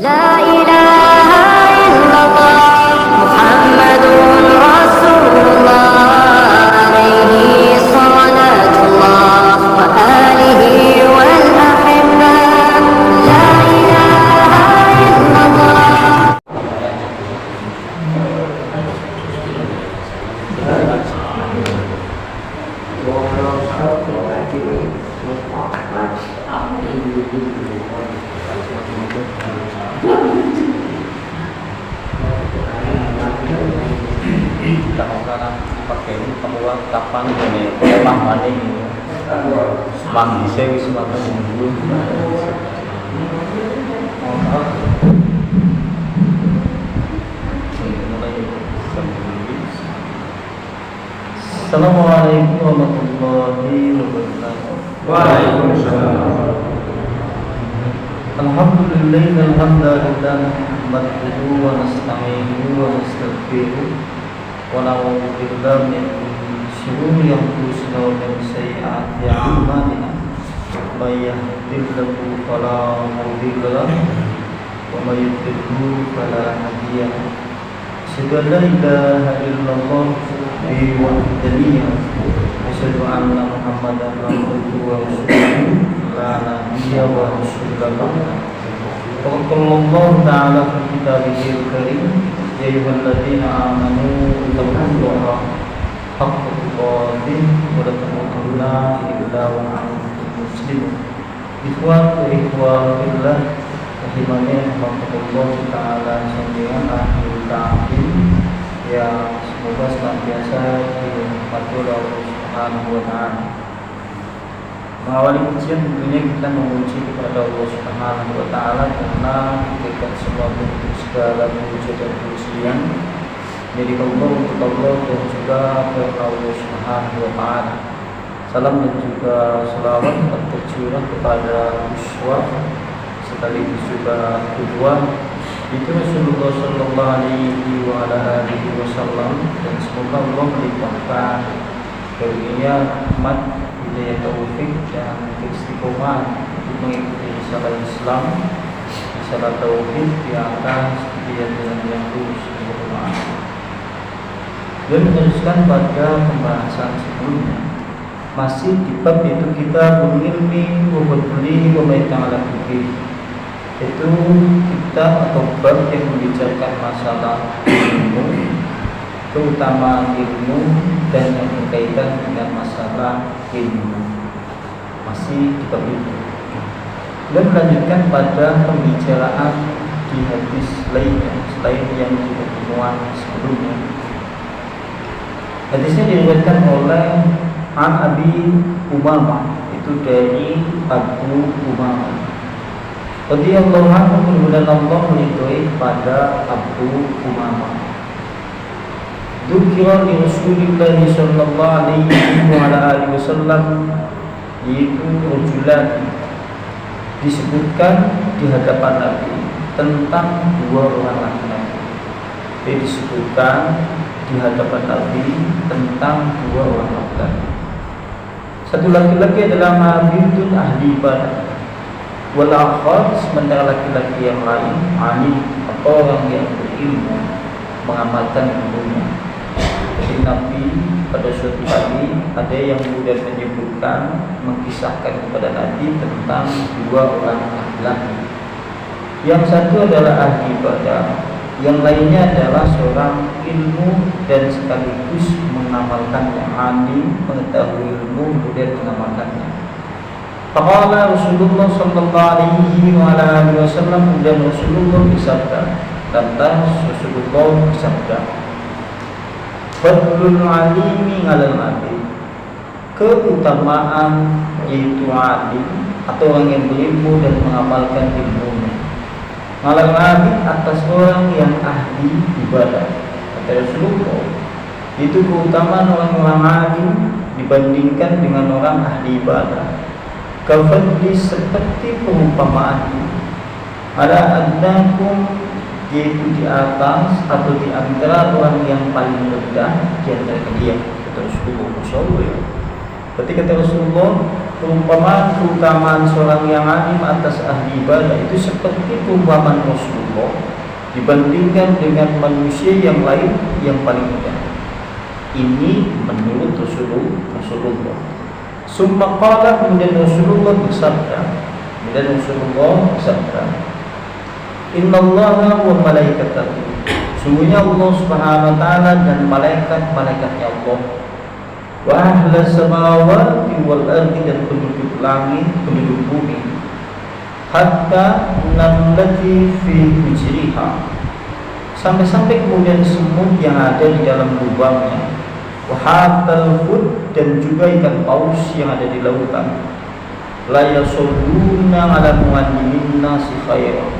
لا إله إلا الله محمد رسول الله عليه صلاة الله وآله والأحبة لا إله إلا الله. Sekarang pakai keluar kapan ini paham ini semang bisa semakin dulu. Assalamualaikum warahmatullahi wabarakatuh. Waalaikumsalam. Alhamdulillah nahmaduhu wa nasta'inuhu wa nastaghfiruh wa na'udzu billahi min shururi anfusina wa min sayyi'ati a'malina. May yahdihillahu fala mudilla lahu wa may yudlilhu fala hadiya lahu. Asyhadu an la ilaha illallah wahdahu asyhadu anna Muhammadan abduhu wa rasuluhu la nabiyya wa rasula ba'da. Qala ta'ala fi kitabihil karim ya ayyuhalladzina amanu taqullaha haqqa tuqatih wa la tamutunna illa wa antum muslimun. Ikhwan wa ikhwat fillah rahimani rahmatullah ta'ala sampeyan akhir ta'ala ya semoga senantiasa dirahmati oleh Allah Subhanahu wa taala. Mengawali ujian tentunya kita memuji kepada Allah Subhanahu wa taala karena memberikan semua bentuk segala puji dan pujian dari Allah untuk Allah dan juga kepada Allah Subhanahu wa taala. Salam dan juga selawat tercurah kepada uswah sekaligus juga kedua itu Rasulullah sallallahu alaihi wa ala alihi wasallam, dan semoga Allah melimpahkan karunia rahmat, hidayah taufik dan istiqomah untuk mengikuti risalah Islam, risalah tauhid di atas jalan yang lurus. Dan meneruskan pada pembahasan sebelumnya, masih di bab itu kita mengilmi wa badli wa ta'ala fikih, itu kita atau bab yang membicarakan masalah ilmu, keutamaan ilmu dan yang berkaitan dengan masalah ilmu, masih di bab itu. Dan melanjutkan pada pembicaraan di hadis lainnya selain yang di pertemuan sebelumnya. Hadisnya diriwayatkan oleh An Abi Umamah, itu dari Abu Umamah radhiyallahu anhu, kemudian Allah meridhoi pada Abu Umamah. Dzukira li Rasulillah sallallahu alaihi wasallam, yaitu rajulan, disebutkan di hadapan Nabi tentang dua orang laki-laki. Disebutkan di hadapan Nabi tentang dua orang laki-laki. Satu laki-laki adalah mabitun ahli ibadah, wal akhar, sementara laki-laki yang lain alim atau orang yang berilmu mengamalkan ilmunya. Jadi Nabi pada suatu hari ada yang kemudian menyebutkan, mengisahkan kepada Nabi tentang dua orang laki-laki. Yang satu adalah ahli ibadah, yang lainnya adalah seorang ilmu dan sekaligus mengamalkannya, alim, mengetahui ilmu kemudian mengamalkannya. Faqala Rasulullah sallallahu alaihi wasallam, dan Rasulullah bersabda, lantas Rasulullah bersabda, fadlul alimi 'alal nabi, keutamaan yaitu alim atau orang yang berilmu dan mengamalkan ilmunya, 'alal nabi, atas orang yang ahli ibadah. Kata Rasulullah, itu keutamaan orang-orang alim dibandingkan dengan orang ahli ibadah. Kafadli, seperti perumpamaan ada adnakum, yaitu di atas atau di antara orang yang paling rendah di antara kalian. Kata Rasulullah, Masya Allah ya. Berarti kata Rasulullah, keutamaan seorang yang alim atas ahli ibadah itu seperti perumpamaan Rasulullah dibandingkan dengan manusia yang lain yang paling mudah. Ini menurut Rasulullah. Summa qala, kemudian Rasulullah bersabda, Innallaha wa malaikatahu, sungguhnya Allah Subhanahu wa taala dan malaikat-malaikatnya Allah, wa ahlas samawati wal ardi, dan penduduk langit, penduduk bumi, hatta namlati fi hujriha, sampai-sampai kemudian semut yang ada di dalam lubangnya, wa hatal hud, dan juga ikan paus yang ada di lautan, la yasulluna ala muallimin nasi khairan,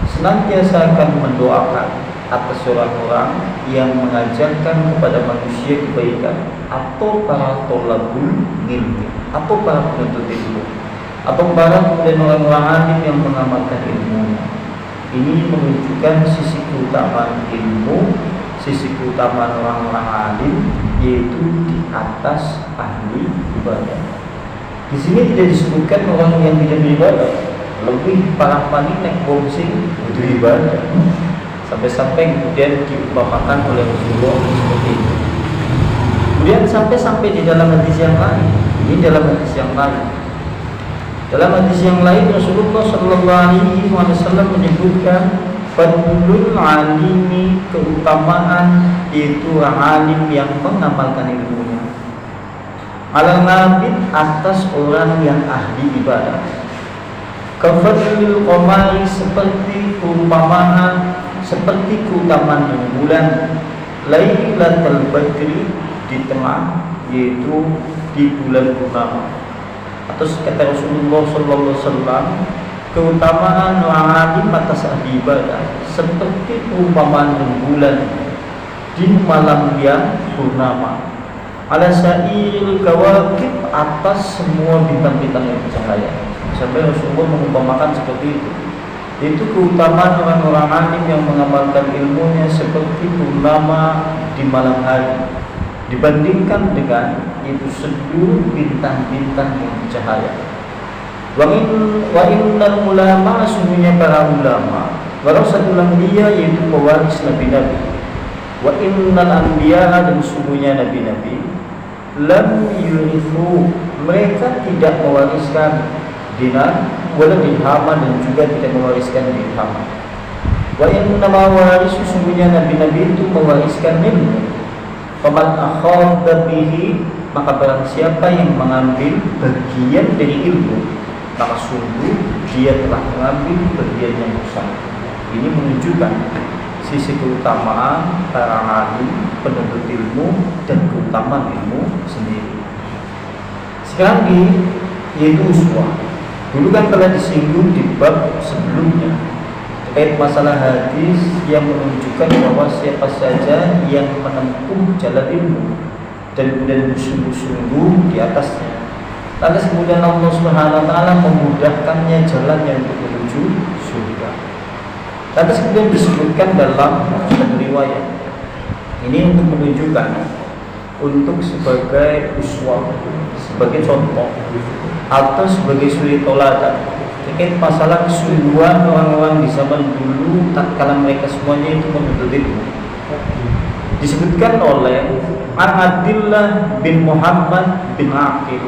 senantiasa akan mendoakan atas orang-orang yang mengajarkan kepada manusia kebaikan, atau para tolabul ilmi, atau para penuntut ilmu, atau para kemudian orang-orang alim yang mengamalkan ilmunya. Ini menunjukkan sisi keutamaan ilmu, sisi keutamaan orang-orang alim, yaitu di atas ahli ibadah. Di sini tidak disebutkan orang yang tidak beribadah, lebih parah panik naik boxing untuk ibadah, sampai-sampai kemudian diumpamakan oleh Rasulullah seperti itu. Kemudian sampai di dalam hadis yang lain, dalam hadis yang lain Rasulullah SAW menyebutkan fadlul alimi, keutamaan yaitu alim yang mengamalkan ilmunya, ala nabid, atas orang yang ahli ibadah, kafadlil qamari, seperti keutamaan bulan, lailatul badri, di tengah, yaitu di bulan purnama. Atau kata Rasulullah SAW, keutamaan alim atas ahli ibadah seperti perumpamaan bulan di malam yang purnama, ala sa'il kawakib, atas semua bintang-bintang yang bercahaya. Sampai Rasulullah mengumpamakan seperti itu. Itu keutamaan orang-orang alim yang mengamalkan ilmunya seperti purnama di malam hari, dibandingkan dengan itu seluruh bintang-bintang yang bercahaya. Wa innal ulama, sungguhnya para ulama, warasatul anbiya, yaitu pewaris nabi-nabi, wa innal anbiya, dan sungguhnya nabi-nabi, lam yurithu, mereka tidak mewariskan dinar wala dirham, dan juga tidak mewariskan dirham. Wa innama warisu, sungguhnya nabi-nabi itu mewariskan ilmu. Faman akhadha bihi, maka barang siapa yang mengambil bagian dari ilmu, maka sungguh dia telah mengambil bagian yang besar. Ini menunjukkan sisi keutamaan para alim, penuntut ilmu, dan keutamaan ilmu sendiri. Sekarang yaitu uswah. Dulu kan telah disinggung di bab sebelumnya terkait masalah hadis yang menunjukkan bahwa siapa saja yang menempuh jalan ilmu dan kemudian bersungguh-sungguh di atasnya, lantas kemudian Allah Subhanahu wa taala memudahkannya jalannya untuk menuju surga. Lantas kemudian disebutkan dalam satu riwayat ini untuk menunjukkan, untuk sebagai uswah, sebagai contoh atau sebagai suri toladan terkait masalah kesungguhan orang-orang di zaman dulu tatkala mereka semuanya itu menuntut ilmu. Disebutkan oleh Abdullah bin Muhammad bin Aqil,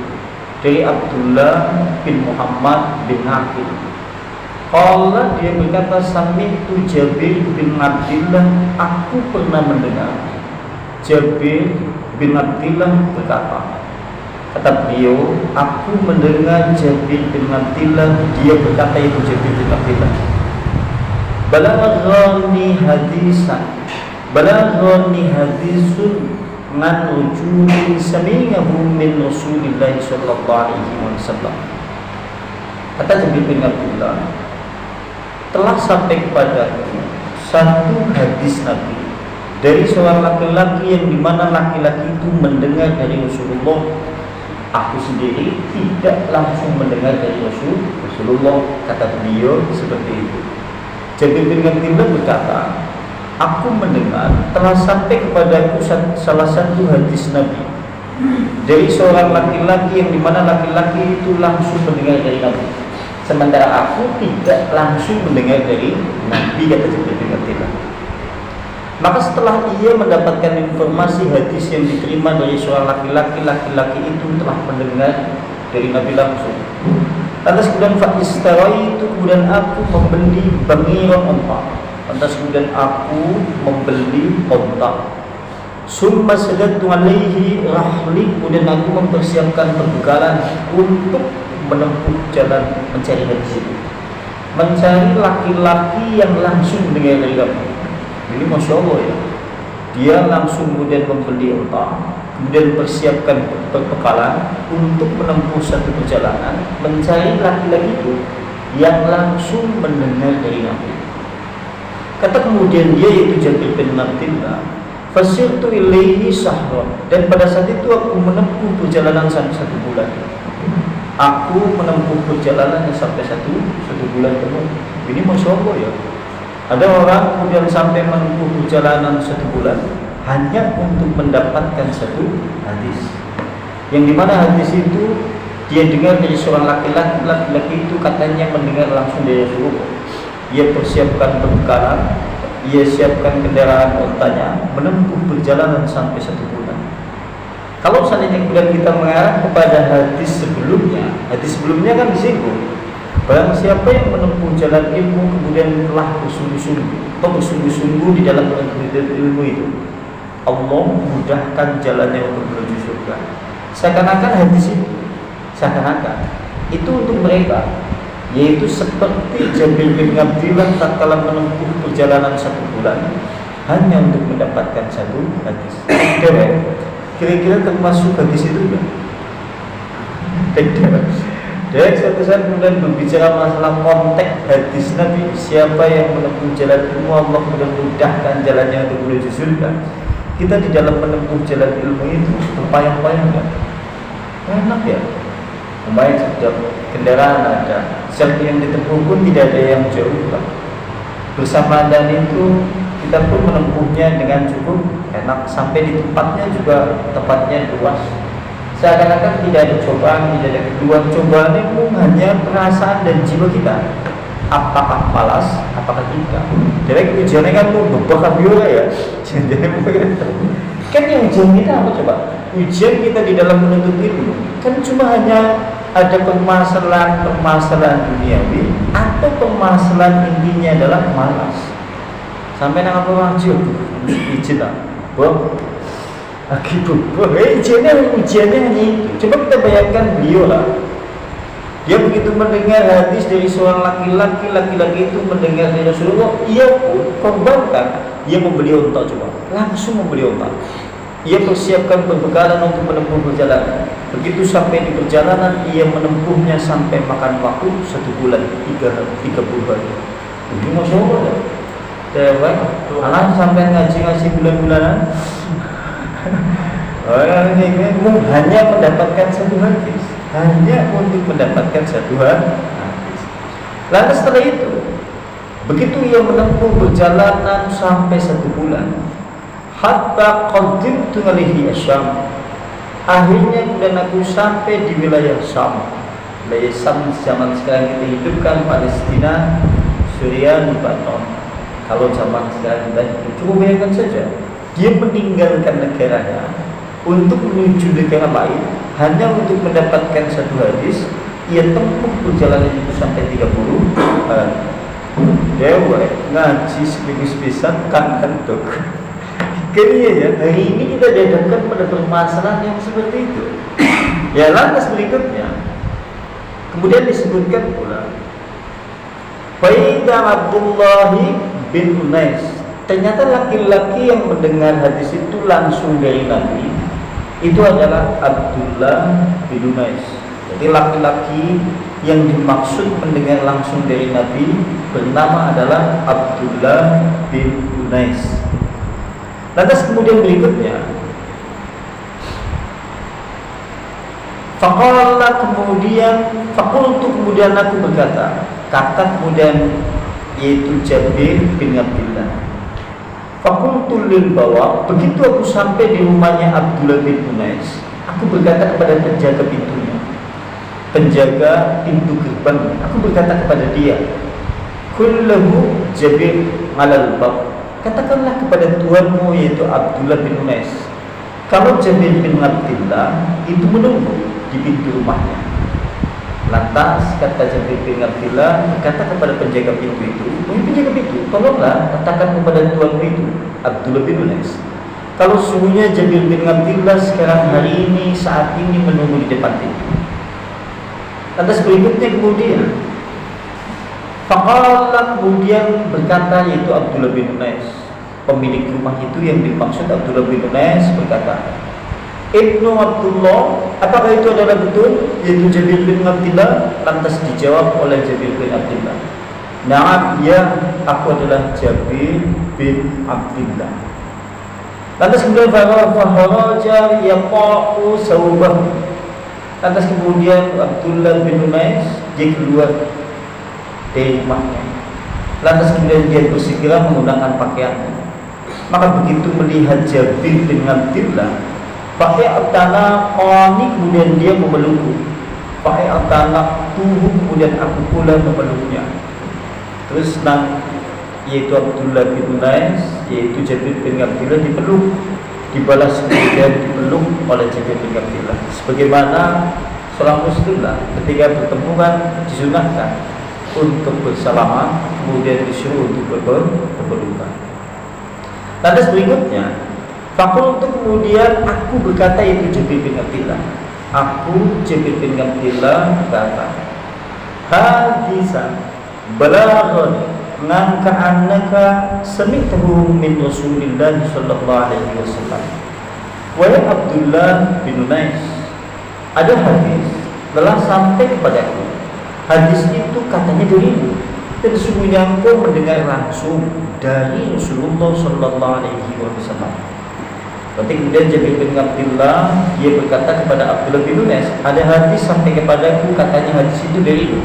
dari Abdullah bin Muhammad bin Aqil. Qala, dia berkata, sami'tu Jabir bin Abdullah, aku pernah mendengar Jabir bin Abdullah berkata, kata beliau, aku mendengar Jabir bin Abdullah, dia berkata, itu Jabir bin Abdullah, balaghani hadisun man rujulin sami'ahu min Rasulillah sallallahu alaihi wasallam. Kata Jabir bin Abdullah, telah sampai kepadaku satu hadis Nabi dari seorang laki-laki yang dimana laki-laki itu mendengar dari Rasulullah. Aku sendiri tidak langsung mendengar dari Rasulullah, kata beliau seperti itu. Jabir bin Abdullah berkata, aku mendengar telah sampai kepadaku salah satu hadis Nabi dari seorang laki-laki yang dimana laki-laki itu langsung mendengar dari Nabi, sementara aku tidak langsung mendengar dari Nabi, kata Jibril bin Abdillah. Maka setelah ia mendapatkan informasi hadis yang diterima dari seorang laki-laki, laki-laki itu telah mendengar dari Nabi langsung. Lantas kemudian itu kemudian aku membeli bangiran onta. Lantas kemudian aku membeli onta. Summa sadadtu alaihi rahli, kemudian aku mempersiapkan perbekalan untuk menempuh jalan mencari hadis itu, mencari laki-laki yang langsung mendengar dari Nabi. Ini Masya Allah ya, dia langsung kemudian membeli onta, kemudian persiapkan perbekalan untuk menempuh satu perjalanan mencari laki-laki itu yang langsung mendengar dari Nabi. Kata kemudian dia, yaitu Jabir bin Abdillah, fasirtu ilaihi sahra, dan pada saat itu aku menempuh perjalanan sampai 1 bulan. Aku menempuh perjalanan sampai satu bulan penuh. Ini Masya Allah ya, ada orang kemudian sampai menempuh perjalanan 1 bulan hanya untuk mendapatkan satu hadis, yang dimana hadis itu dia dengar dari seorang laki-laki. Laki-laki itu katanya mendengar langsung dari Rasulullah. Ia persiapkan perbekalan, ia siapkan kendaraan ontanya, menempuh perjalanan sampai 1 bulan. Kalau seandainya kemudian kita mengarah kepada hadis sebelumnya kan disinggung, barang siapa yang menempuh jalan ilmu kemudian telah bersungguh-sungguh di dalam menempuh ilmu itu, Allah mudahkan jalannya untuk menuju surga. Seakan-akan hadis itu untuk mereka, yaitu seperti Jabir bin Abdillah tatkala menempuh perjalanan 1 bulan hanya untuk mendapatkan satu hadis. Kira-kira termasuk hadis itu enggak? Tidak. Dari suatu saat kemudian berbicara masalah konteks hadis Nabi, siapa yang menempuh jalan ilmu Allah kemudian mudahkan jalannya untuk menuju surga. Kita di dalam menempuh jalan ilmu itu berpayah-payah enggak? Enak ya. Lumayan setiap kendaraan ada, setiap yang ditempuh pun tidak ada yang jauh lah. Bersama dan itu kita pun menempuhnya dengan cukup enak, sampai di tempatnya juga tempatnya luas. Seakan-akan tidak ada cobaan, tidak ada kedua. Cobaan itu hanya perasaan dan jiwa kita. Apakah malas, apakah tidak. Jadi ujiannya kan tuh beberapa biola ya. Kan yang ujian kita apa coba? Ujian kita di dalam menuntut ilmu kan cuma hanya ada permasalahan duniawi atau permasalahan intinya adalah malas. Sampai nang apa wajib izin lah. Bro, ujiannya hanya itu. Coba kita bayangkan beliau lah. Dia begitu mendengar hadis dari seorang laki-laki itu mendengar dari Rasulullah, ia pun korbankan, ia membeli unta, coba langsung membeli unta. Ia persiapkan perbekalan untuk menempuh perjalanan. Begitu sampai di perjalanan, ia menempuhnya sampai makan waktu 1 bulan 30 hari. Ini Masya Allah ya. Cewek, anak sampai ngaji bulan-bulanan. Orang ini hanya mendapatkan 1 hadis, hanya untuk mendapatkan 1 hadis. Lalu setelah itu, begitu ia menempuh perjalanan sampai 1 bulan, hatta qadimtu alaihi Syam, akhirnya kemudian aku sampai di wilayah Syam. Wilayah Syam zaman sekarang kita hidupkan Palestina, Suriah, Lebanon. Kalau zaman sekarang kita cukup bayangkan saja, dia meninggalkan negaranya untuk menuju negara lain hanya untuk mendapatkan 1 hadis. Ia tempuh perjalanan itu sampai 30 hari. Dewa ngaji seminggu sepisan kan tentu. Kayaknya ya, hari ini kita dihadapkan pada permasalahan yang seperti itu. Ya, lantas berikutnya kemudian disebutkan pula Faida Abdullah bin Unais, ternyata laki-laki yang mendengar hadis itu langsung dari Nabi itu adalah Abdullah bin Unais. Jadi laki-laki yang dimaksud mendengar langsung dari Nabi bernama adalah Abdullah bin Unais. Lantas kemudian berikutnya Fakultu kemudian aku berkata, kata kemudian yaitu Jabir bin Abdillah, fakultu lil bawa, begitu aku sampai di rumahnya Abdullah bin Unais, Aku berkata kepada penjaga pintunya, penjaga pintu gerbang, aku berkata kepada dia, kullahu Jabir alal bab, katakanlah kepada tuanmu yaitu Abdullah bin Unais, kalau Jabir bin Abdillah itu menunggu di pintu rumahnya. Lantas kata Jabir bin Abdillah berkata kepada penjaga pintu itu, penjaga pintu, tolonglah katakan kepada tuanmu itu Abdullah bin Unais, kalau sungguhnya Jabir bin Abdillah sekarang hari ini saat ini menunggu di depan pintu. Lantas berikutnya kemudian Faqala, kemudian berkata yaitu Abdullah bin Unais, pemilik rumah itu yang dimaksud Abdullah bin Unais berkata, Ibnu Abdullah, apakah itu adalah betul yaitu Jabir bin Abdillah? Lantas dijawab oleh Jabir bin Abdillah, na'am, ya, aku adalah Jabir bin Abdillah. Lantas kemudian faharaja yaqa'u sawbah. Lantas kemudian Abdullah bin Unais dia keluar dari rumahnya. Lantas kemudian dia bersegera menggunakan pakaiannya. Maka begitu melihat Jabir bin Abdillah pakai atana qani, kemudian dia memelukku. Pakai atana tubuh, kemudian aku pula memeluknya. Terus yaitu Abdullah bin Unais yaitu Jabir bin Abdillah dipeluk, dibalas kemudian dipeluk oleh Jabir bin Abdillah. Sebagaimana seorang muslim ketika bertemu kan disunahkan untuk bersalaman, kemudian disuruh untuk berpelukan. Lantas berikutnya, fakultu, kemudian aku berkata itu Jabir bin Abdillah, aku Jabir bin Abdillah berkata, hadisan balaghani man ka'annaka sami'tahu min Rasulillah sallallahu alaihi wasallam. Wahai Abdullah bin Unais, ada hadis telah sampai kepadaku. Hadis itu katanya darimu, dan sesungguhnya engkau mendengar langsung dari Rasulullah sallallahu alaihi wasallam. Berarti kemudian Jabir bin Abdillah dia berkata kepada Abdullah bin Unais, ada hadis sampai kepadaku, katanya hadis itu darimu,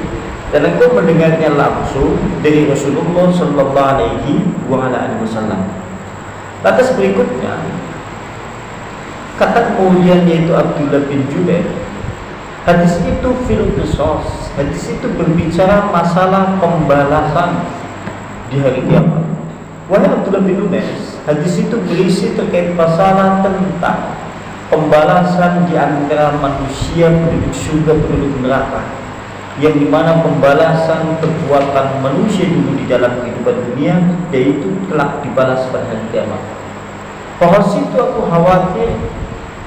dan engkau mendengarnya langsung dari Rasulullah sallallahu alaihi wasallam. Lantas berikutnya kata kemudian yaitu Abdullah bin Jubair, hadis itu fil qisas, hadis itu berbicara masalah pembalasan di hari kiamat. Wahai Abdullah bin Unais, hadis itu berisi terkait masalah tentang pembalasan di antara manusia penduduk surga penduduk neraka, yang dimana pembalasan perbuatan manusia dulu di dalam kehidupan dunia yaitu kelak dibalas pada hari kiamat. Fahasitu, aku khawatir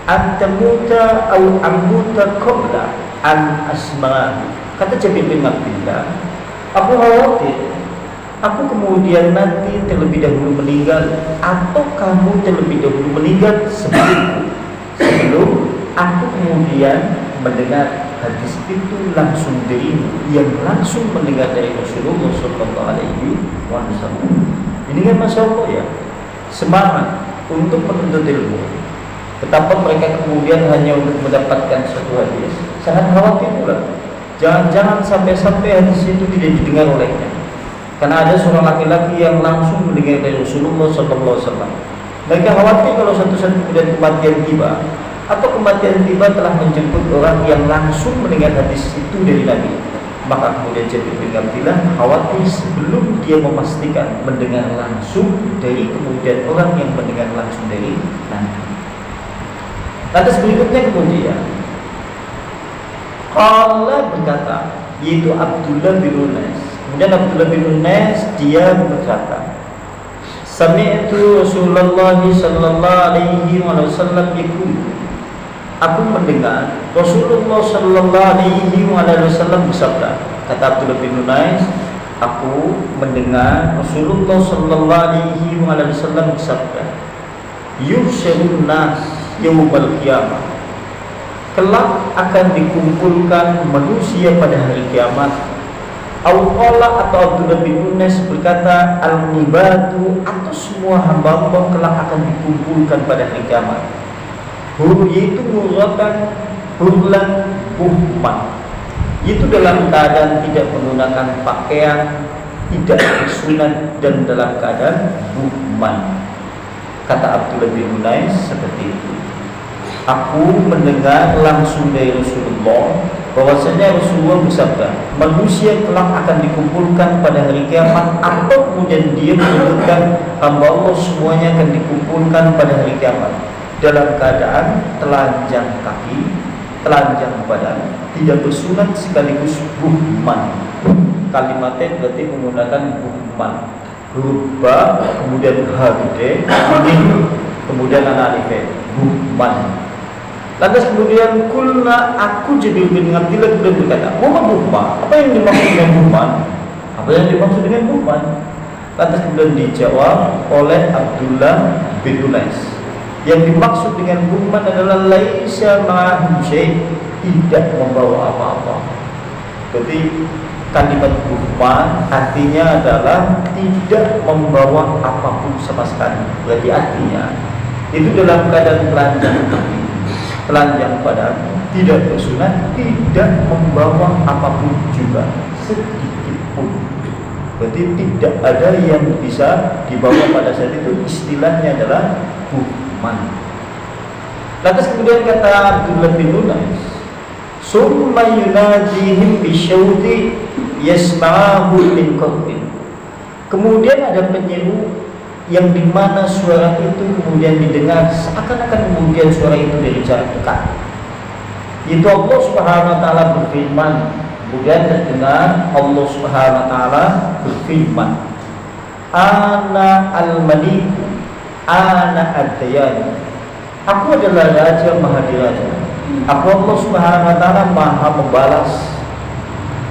antamuta au amuta qabla an asma. Kata Jabir bin Abdillah, aku khawatir aku kemudian nanti terlebih dahulu meninggal, atau kamu terlebih dahulu meninggal sebelum aku kemudian mendengar hadis itu langsung darimu, yang langsung mendengar dari Rasulullah sallallahu alaihi wasallam. Ini kan masya Allah ya, semangat untuk menuntut ilmu. Betapa mereka kemudian hanya untuk mendapatkan satu hadis, sangat khawatir pula jangan-jangan sampai hadis itu tidak didengar olehnya. Karena ada seorang laki-laki yang langsung mendengar dari Rasulullah sallallahu alaihi wasallam. Mereka khawatir kalau suatu saat kemudian kematian tiba, atau kematian tiba telah menjemput orang yang langsung mendengar hadis itu dari Nabi, maka kemudian Jabir bin Abdillah khawatir sebelum dia memastikan mendengar langsung dari kemudian orang yang mendengar langsung dari Nabi. Lantas berikutnya kemudian Qala berkata, yaitu Abdullah bin Unais. Kemudian Abdullah bin Unais dia berkata, sami'tu Rasulullah sallallahu alaihi wasallam yaqul, aku mendengar Rasulullah sallallahu alaihi wasallam bersabda. Kata Abdullah bin Unais, aku mendengar Rasulullah sallallahu alaihi wasallam bersabda, yuhsyarun nas yaumul qiyamah, kelak akan dikumpulkan manusia pada hari kiamat. Al-Qala, atau Abdullah bin Unais berkata, al-nibatu, atau semua hamba Allah kelak akan dikumpulkan pada hari kiamat. Yaitu muratan hurlan buhman, itu dalam keadaan tidak menggunakan pakaian, tidak bersunat, dan dalam keadaan buhman. Kata Abdullah bin Unais seperti itu. Aku mendengar langsung dari Rasulullah bahwasanya Rasulullah bersabda, manusia kelak akan dikumpulkan pada hari kiamat, atau kemudian dia menyebutkan hamba Allah semuanya akan dikumpulkan pada hari kiamat dalam keadaan telanjang kaki, telanjang badan, tidak bersunat sekaligus buhman. Kalimatnya berarti menggunakan buhman, huruf ba, kemudian h gede, kemudian alif, buhman. Lantas kemudian kulna, aku jadi mendengar bila berkata, "Wama buhman? Apa yang dimaksud dengan buhman? Apa yang dimaksud dengan buhman?" Lantas kemudian dijawab oleh Abdullah bin Unais, yang dimaksud dengan buhman adalah laisa ma'ahu syai', tidak membawa apa-apa. Berarti kalimat buhman artinya adalah tidak membawa apapun sama sekali. Berarti artinya itu dalam keadaan telanjang badan, tidak bersunat, tidak membawa apapun juga sedikit pun. Berarti tidak ada yang bisa dibawa pada saat itu, istilahnya adalah buhman. Lantas kemudian kata Abdullah bin Unais, summa yunadihim bisyauti yasma'ahu min qawbin. Kemudian ada penyeru yang dimana suara itu kemudian didengar seakan-akan kemudian suara itu dari jarak dekat. Itu Allah Subhanahu wa taala berfirman, kemudian terdengar Allah Subhanahu wa taala berfirman, ana al-malik, ana ad-dayan. Aku adalah raja mahadiraja. Aku Allah Subhanahu wa taala maha membalas.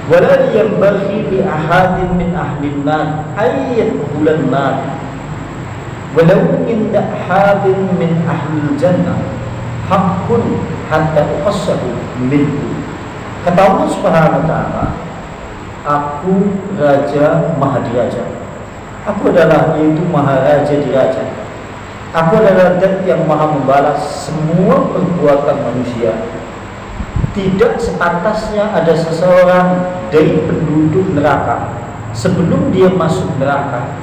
Wala yanbaghi li ahadin min ahlin nar ayyadkhulan nar. Walau inda hadin min ahlil jannah haqqun hatta uqassahu minhu. Kata Allah Subhanahu wa taala, aku raja mahadiraja. Aku adalah yaitu maharaja diraja. Aku adalah zat yang maha membalas semua perbuatan manusia. Tidak sepantasnya ada seseorang dari penduduk neraka sebelum dia masuk neraka,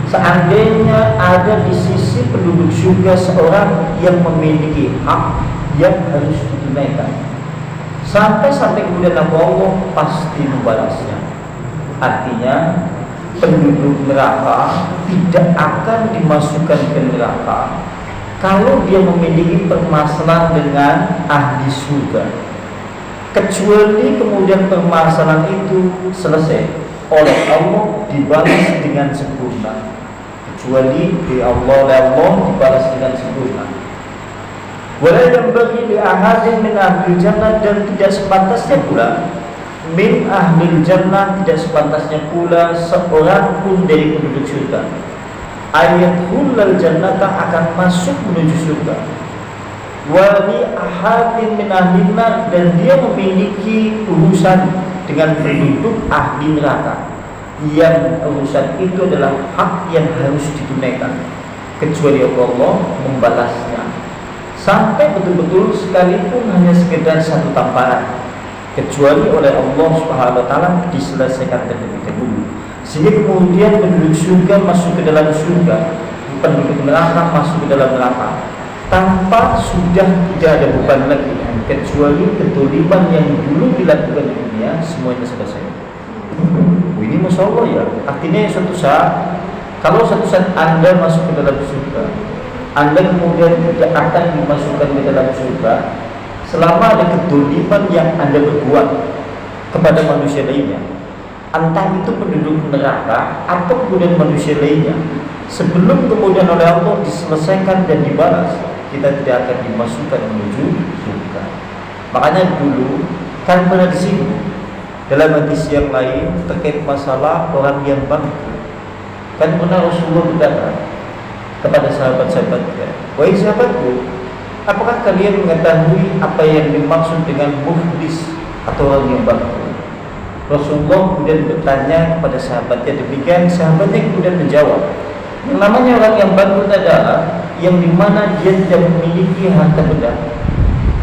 seandainya ada di sisi penduduk surga seorang yang memiliki hak yang harus ditunaikan, sampai kemudian Allah pasti membalasnya. Artinya penduduk neraka tidak akan dimasukkan ke neraka kalau dia memiliki permasalahan dengan ahli surga, kecuali kemudian permasalahan itu selesai oleh Allah dibalas dengan sempurna. Kecuali oleh Allah dibalas dengan sempurna. Wala yanbaghi li ahadin min ahli jannah, dan tidak sepantasnya pula min ahli jannah, tidak sepantasnya pula seorang pun dari penduduk surga ayatul jannata akan masuk menuju surga. Wa li ahadin min ahli nar, dan dia memiliki urusan dengan penduduk ahli neraka, yang urusan itu adalah hak yang harus ditunaikan, kecuali Allah membalasnya sampai betul-betul sekalipun hanya sekedar satu tamparan, kecuali oleh Allah Subhanahu wa taala diselesaikan terlebih dahulu, sehingga kemudian penduduk surga masuk ke dalam surga, penduduk neraka masuk ke dalam neraka tanpa sudah tidak ada beban lagi, kecuali ketoliban yang dulu dilakukan di dunia semuanya selesai. Ini Masya Allah ya, artinya suatu saat, kalau suatu saat Anda masuk ke dalam surga, Anda kemudian tidak akan dimasukkan ke dalam surga selama ada kedoliman yang Anda berbuat kepada manusia lainnya, entah itu penduduk neraka atau kemudian manusia lainnya, sebelum kemudian oleh Allah diselesaikan dan dibalas, kita tidak akan dimasukkan menuju surga. Makanya dulu kan pernah disinggung dalam hadis yang lain terkait masalah orang yang bangkrut. Kan pernah Rasulullah berkata kepada sahabat-sahabatnya, wahai sahabatku, apakah kalian mengetahui apa yang dimaksud dengan muflis atau orang yang bangkrut? Rasulullah kemudian bertanya kepada sahabatnya demikian. Sahabatnya kemudian menjawab, yang namanya orang yang bangkrut adalah yang dimana dia tidak memiliki harta benda,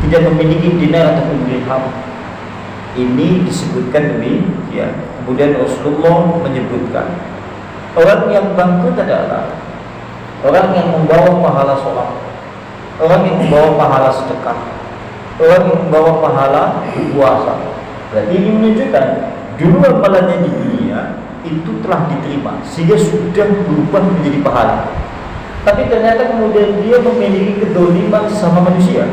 tidak memiliki dinar ataupun dirham. Ini disebutkan demikian. Kemudian Rasulullah menyebutkan orang yang bangkrut adalah orang yang membawa pahala sholat, orang yang membawa pahala sedekah, orang yang membawa pahala puasa. Berarti ini menunjukkan dulu amalannya di dunia itu telah diterima sehingga sudah berubah menjadi pahala. Tapi ternyata kemudian dia memiliki kedoliman sama manusia,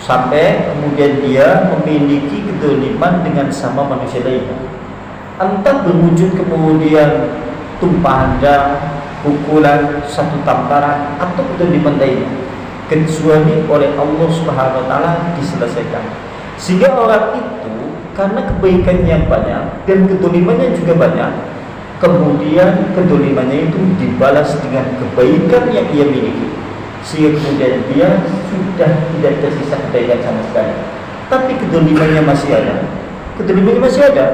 sampai kemudian dia memiliki kedoliman dengan sama manusia lainnya. Entah berwujud kemudian tumpahan darah, pukulan, satu tamparan, atau kedoliman lainnya, kecuali oleh Allah Subhanahu Wa Taala diselesaikan. Sehingga orang itu karena kebaikannya yang banyak dan kedolimannya juga banyak, kemudian kedolimannya itu dibalas dengan kebaikan yang ia miliki, sehingga kemudian dia sudah tidak tersisa kebaikan sama sekali. Tapi kedolimannya masih ada. Kedolimannya masih ada.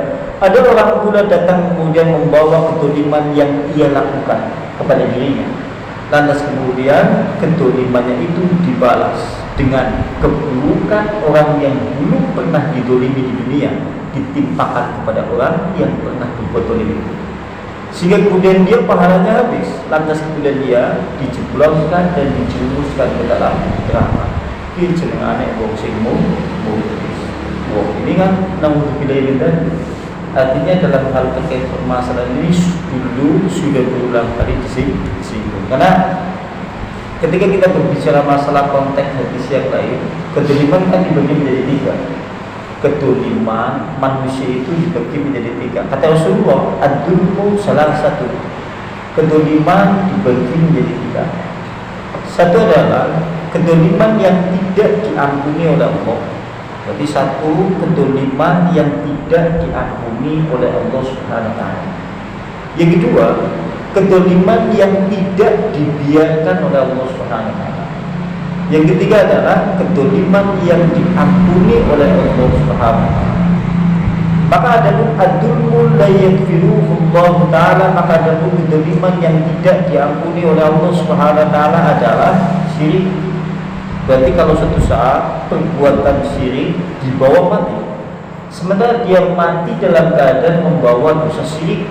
Ada orang pula datang kemudian membawa kedoliman yang ia lakukan kepada dirinya. Lantas kemudian kedolimannya itu dibalas dengan keburukan orang yang dulu pernah didolimi di dunia, ditimpakan kepada orang yang pernah dibuat dolim itu. Sehingga kemudian dia pahalanya habis. Lantas kemudian dia dijebloskan dan dijerumuskan ke dalam neraka. Ki jenengane wong sing muktis. Wong ini kan naudzubillah dan artinya dalam hal terkait permasalahan ini dulu sudah berulang kali disinggung. Karena ketika kita berbicara masalah konteks hadis yang lain, kedoliman kan dibagi menjadi tiga. Kedoliman manusia itu dibagi menjadi tiga. Kata Rasulullah, ad-dulmu salah satu. Kedoliman dibagi menjadi tiga. Satu adalah kedoliman yang tidak diampuni oleh Allah. Berarti satu, kedoliman yang tidak diampuni oleh Allah Subhanahu Wa Taala. Yang kedua, kedoliman yang tidak dibiarkan oleh Allah Subhanahu Wa Taala. Yang ketiga adalah kedoliman yang diampuni oleh Allah Subhanahu Wa Taala. Maka ada pun ad-dulmu la yaghfiruhu Allah Taala, maka ada pun kedoliman yang tidak diampuni oleh Allah Subhanahu Wa Taala adalah syirik. Berarti kalau suatu saat perbuatan syirik dibawa mati, sementara dia mati dalam keadaan membawa dosa syirik,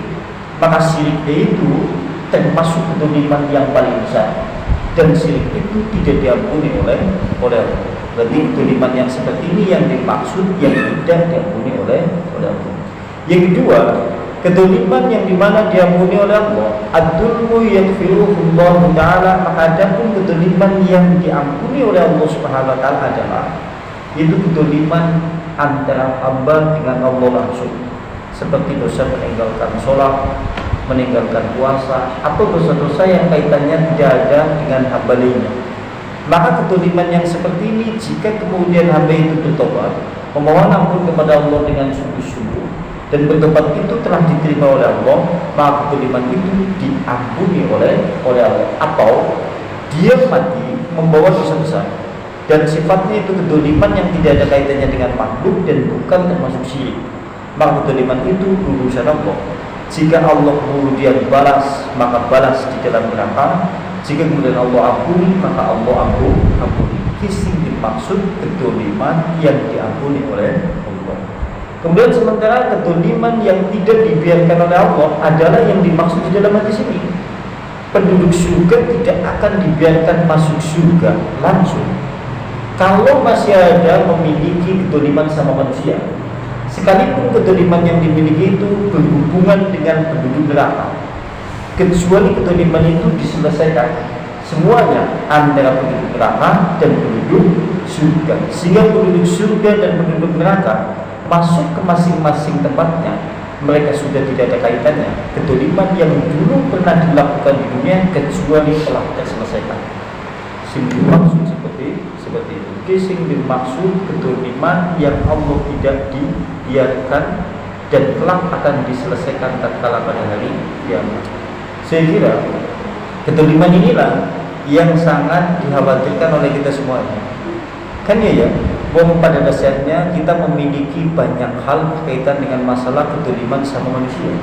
maka syiriknya itu termasuk kedoliman yang paling besar, dan syirik itu tidak diampuni oleh Allah. Berarti kedoliman yang seperti ini yang dimaksud yang tidak diampuni oleh Allah. Yang kedua, kedoliman yang dimana diampuni oleh Allah, ad-dulmu yaghfiruhu Allah Ta'ala, maka ada pun kedoliman yang diampuni oleh Allah Subhanahu Wa Ta'ala adalah itu kedoliman antara hamba dengan Allah langsung, seperti dosa meninggalkan sholat, meninggalkan puasa, atau dosa-dosa yang kaitannya tidak ada dengan hamba lainnya. Maka kedoliman yang seperti ini, jika kemudian hamba itu bertobat, memohon ampun kepada Allah dengan sungguh-sungguh, dan bertobat itu telah diterima oleh Allah, maka kedoliman itu diampuni oleh Allah. Atau dia mati membawa dosa besar dan sifatnya itu kedoliman yang tidak ada kaitannya dengan makhluk dan bukan termasuk syirik, maka kedoliman itu urusan Allah. Jika Allah kemudian balas, maka balas di dalam neraka. Jika kemudian Allah ampuni, maka Allah ampuni. Kising dimaksud kedoliman yang diampuni oleh Allah. Kemudian sementara kedoliman yang tidak dibiarkan oleh Allah adalah yang dimaksud di dalam hadis ini. Penduduk surga tidak akan dibiarkan masuk surga langsung kalau masih ada memiliki kedoliman sama manusia, sekalipun kedoliman yang dimiliki itu berhubungan dengan penduduk neraka, kecuali kedoliman itu diselesaikan semuanya antara penduduk neraka dan penduduk surga, sehingga penduduk surga dan penduduk neraka masuk ke masing-masing tempatnya, mereka sudah tidak ada kaitannya kedoliman yang dulu pernah dilakukan di dunia kecuali telah terselesaikan. Sing dimaksud seperti itu. Sing dimaksud kedoliman yang Allah tidak dibiarkan dan kelak akan diselesaikan tatkala pada hari kiamat. Saya kira kedoliman inilah yang sangat dikhawatirkan oleh kita semuanya. Kan ya, bahwa pada dasarnya kita memiliki banyak hal berkaitan dengan masalah kedoliman sama manusia.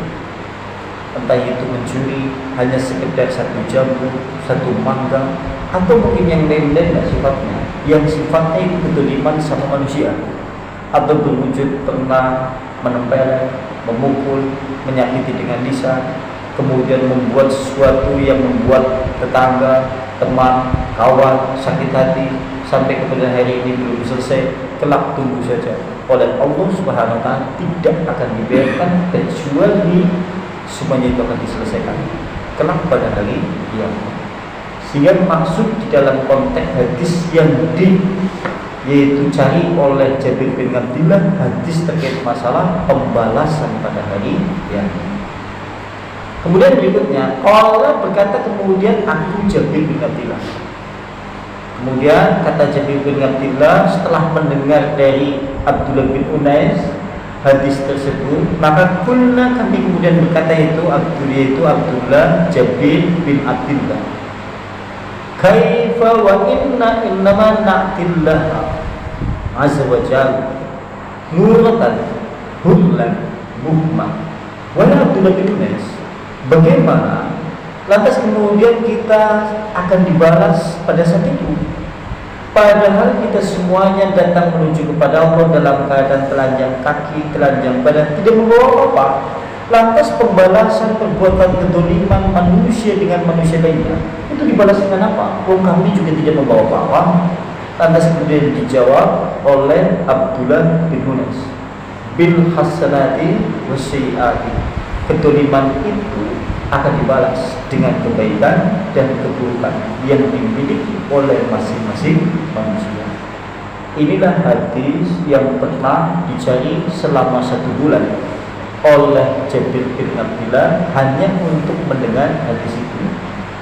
Entah itu mencuri hanya sekedar satu jambu, satu mangga, atau mungkin yang lain-lain sifatnya, yang sifatnya itu kedoliman sama manusia, atau berwujud pernah menempel, memukul, menyakiti dengan lisan, kemudian membuat sesuatu yang membuat tetangga, teman, kawan sakit hati, sampai kemudian hari ini belum selesai, kelak tunggu saja, oleh Allah Subhanahu wa taala tidak akan dibiarkan kecuali semuanya itu akan diselesaikan kelak pada hari kiamat. Sehingga maksud di dalam konteks hadis yang yaitu cari oleh Jabir bin Abdillah, hadis terkait masalah pembalasan pada hari kiamat. Kemudian berikutnya, Allah berkata kemudian aku Jabir bin Abdillah. Kemudian kata Jabir bin Abdillah setelah mendengar dari Abdullah bin Unais hadis tersebut, maka kulna kami kemudian berkata itu Abdullah Jabir bin Abdillah, kaifa wa inna innama na'tillah azza wa jalla nuratan hullan muhma. Wala Abdullah bin Unais, bagaimana lantas kemudian kita akan dibalas pada saat itu, padahal kita semuanya datang menuju kepada Allah dalam keadaan telanjang kaki, telanjang badan, tidak membawa apa-apa. Lantas pembalasan perbuatan kedoliman manusia dengan manusia lainnya itu dibalas dengan apa? Oh, kami juga tidak membawa apa-apa. Lantas kemudian dijawab oleh Abdullah bin Unais, bil hasanati wasyiati, kedoliman itu akan dibalas dengan kebaikan dan keburukan yang dimiliki oleh masing-masing manusia. Inilah hadis yang pernah dicari selama 1 bulan oleh Jabir bin Abdillah hanya untuk mendengar hadis itu,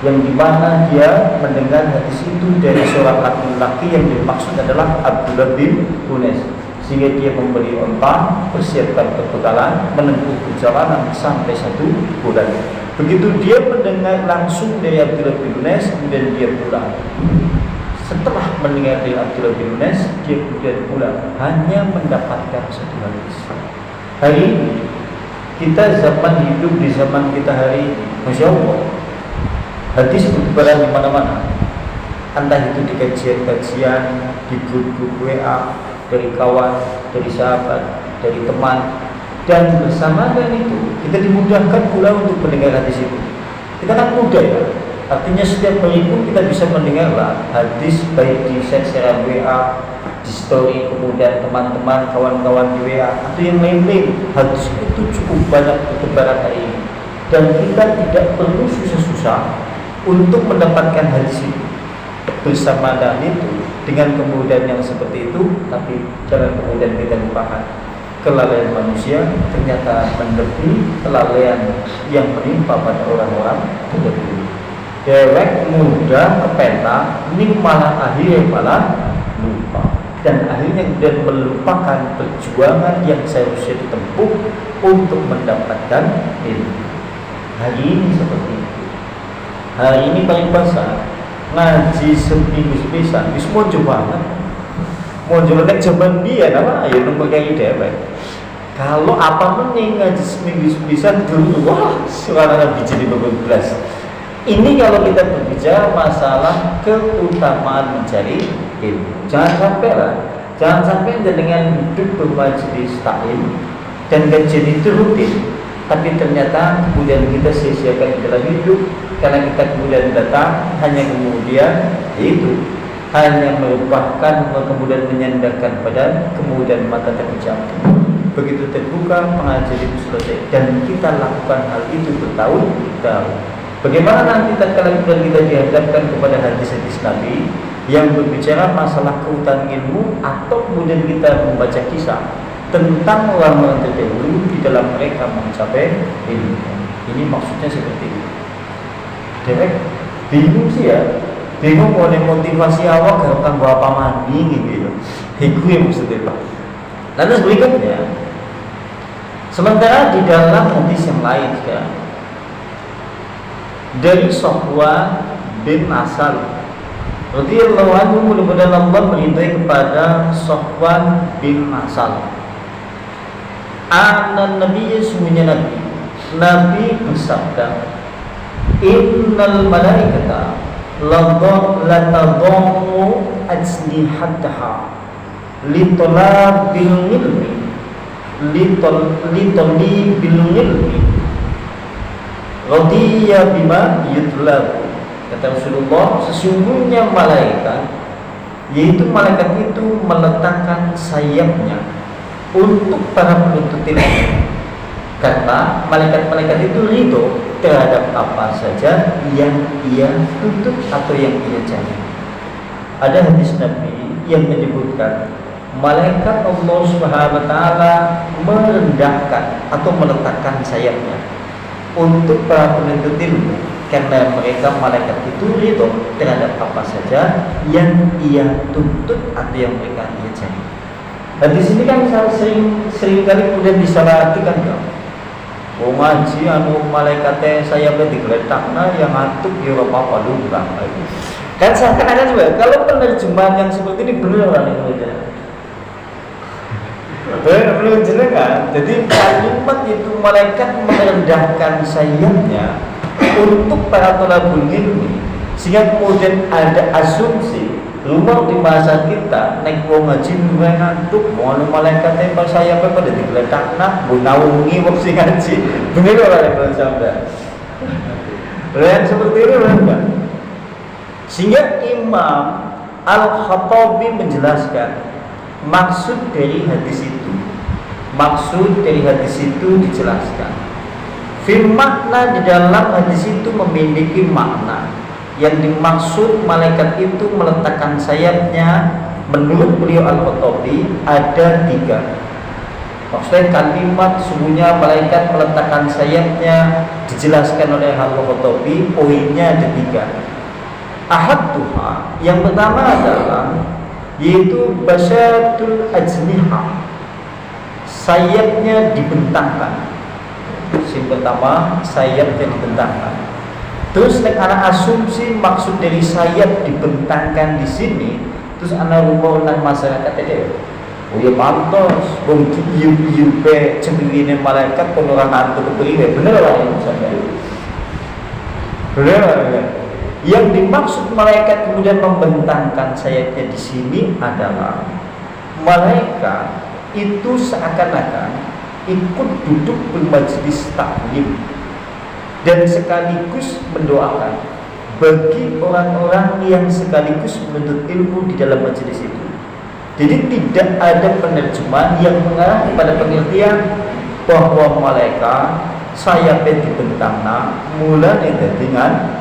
yang dimana dia mendengar hadis itu dari seorang laki-laki yang dimaksud adalah Abdullah bin Unais, sehingga dia membeli onta, persiapkan perbekalan, menempuh perjalanan sampai 1 bulan. Begitu dia mendengar langsung dari Abdullah bin Unais, kemudian dia pulang. Setelah mendengar dari Abdullah bin Unais, dia kemudian pulang hanya mendapatkan 1 hadis. Hari ini kita hidup di zaman kita hari ini, Masya Allah, hadis bertebaran di mana-mana. Entah itu di kajian-kajian, di grup-grup WA, dari kawan, dari sahabat, dari teman. Dan bersama dengan itu kita dimudahkan pula untuk mendengar hadis itu. Kita kan mudah ya, artinya setiap hari pun kita bisa mendengarlah hadis, baik di share WA, di story, kemudian teman-teman, kawan-kawan di WA, atau yang lain-lain. Hadis itu cukup banyak bertebaran hari ini, dan kita tidak perlu susah-susah untuk mendapatkan hadis itu. Bersama dengan itu, dengan kemudahan yang seperti itu, tapi jangan kemudian kita lupakan kelalaian manusia ternyata melebihi kelalaian yang menimpa pada orang-orang terdahulu. Dewek mudah kepenta, ini malah akhirnya malah lupa, dan akhirnya kemudian melupakan perjuangan yang seharusnya ditempuh untuk mendapatkan ilmu. Hari ini seperti itu. Hari ini paling besar ngaji seminggu sepisan, semua coba mau jelek zaman dia apa ya nomor kayak dewek. Kalau apa mending ngaji seminggu sepisan dulu, wah suara biji 15. Ini kalau kita berbicara masalah keutamaan mencari ilmu, jangan sampai dengan hidup bermajelis taklim dan kajian itu rutin, tapi ternyata kemudian kita sia-siakan dalam hidup karena kita kemudian datang hanya kemudian yaitu hanya merupakan kemudian menyandarkan badan, kemudian mata terpejam. Begitu terbuka pengajian itu selesai, dan kita lakukan hal itu bertahun-tahun. Bagaimana nanti tatkala kita dihadapkan kepada hadis-hadis Nabi yang berbicara masalah keutamaan ilmu, atau kemudian kita membaca kisah tentang orang-orang terdahulu di dalam mereka mencapai ilmu. Ini maksudnya seperti itu. Dewek bingung sih ya, bingung oleh motivasi awal gak akan bawa mandi gitu. Itu yang maksudnya Pak. Lalu berikutnya, sementara di dalam hadis yang lain sekarang dari Safwan bin Asal radhiyallahu anhu, mudah-mudahan Allah meridai kepada Safwan bin Asal. Anna Nabi, sesungguhnya Nabi bersabda, innal malaikata latadammu ajnihataha litolabil ilmi litolibil ilmi Radiya bima yutlabu. Kata Rasulullah, sesungguhnya malaikat, yaitu malaikat itu meletakkan sayapnya untuk para penuntut ilmu. Karena malaikat-malaikat itu ridho terhadap apa saja yang ia tuntut atau yang ia cari. Ada hadis Nabi yang menyebutkan malaikat Allah Subhanahu wa taala merendahkan atau meletakkan sayapnya untuk para penuntut ilmu, karena mereka malaikat itu ridho terhadap apa saja yang ia tuntut atau yang mereka ia cari. Dan di sini kan sering kali kemudian disalahartikan kan. Oh ngaji malaikatnya sayapnya digeletakna yang ngantuk ya apa-apa dulu kan. Kan seakan-akan juga kalau penerjemahan yang seperti ini benar kan ini. Belum jelas kan? Jadi kalimat itu malaikat merendahkan sayapnya untuk para thalabul ilmi, sehingga kemudian ada asumsi rumah di masa kita naik wong ngaji mulai ngantuk, mau malaikat tembak sayapnya pada digeletakna, bunaungi wong sing ngaji. Bener ora kalau sampai. Lain seperti ini kan? Sehingga Imam Al-Khattabi menjelaskan maksud dari hadis itu. Maksud dari hadis itu dijelaskan. Fil makna, di dalam hadis itu memiliki makna. Yang dimaksud malaikat itu meletakkan sayapnya, menurut beliau Al-Khattabi ada 3. Maksudnya kalimat sungguhnya malaikat meletakkan sayapnya dijelaskan oleh Al-Khattabi, poinnya ada 3. Ahad-duha, yang pertama adalah yaitu basyatul ajnihah, sayapnya dibentangkan. Yang pertama sayapnya dibentangkan. Terus anak asumsi maksud dari sayap dibentangkan di sini, terus anak rumah nang masyarakat itu, oh ya pantas, bung yupe cemingine malaikat penurang hantu keberiwe, bener lah yang saya. Bener lah. Yang dimaksud malaikat kemudian membentangkan sayapnya di sini adalah malaikat itu seakan-akan ikut duduk bermajlis taklim dan sekaligus mendoakan bagi orang-orang yang sekaligus menuntut ilmu di dalam majelis itu. Jadi tidak ada penerjemahan yang mengarah kepada pengertian bahwa malaikat sayapnya dibentangna mulai dengan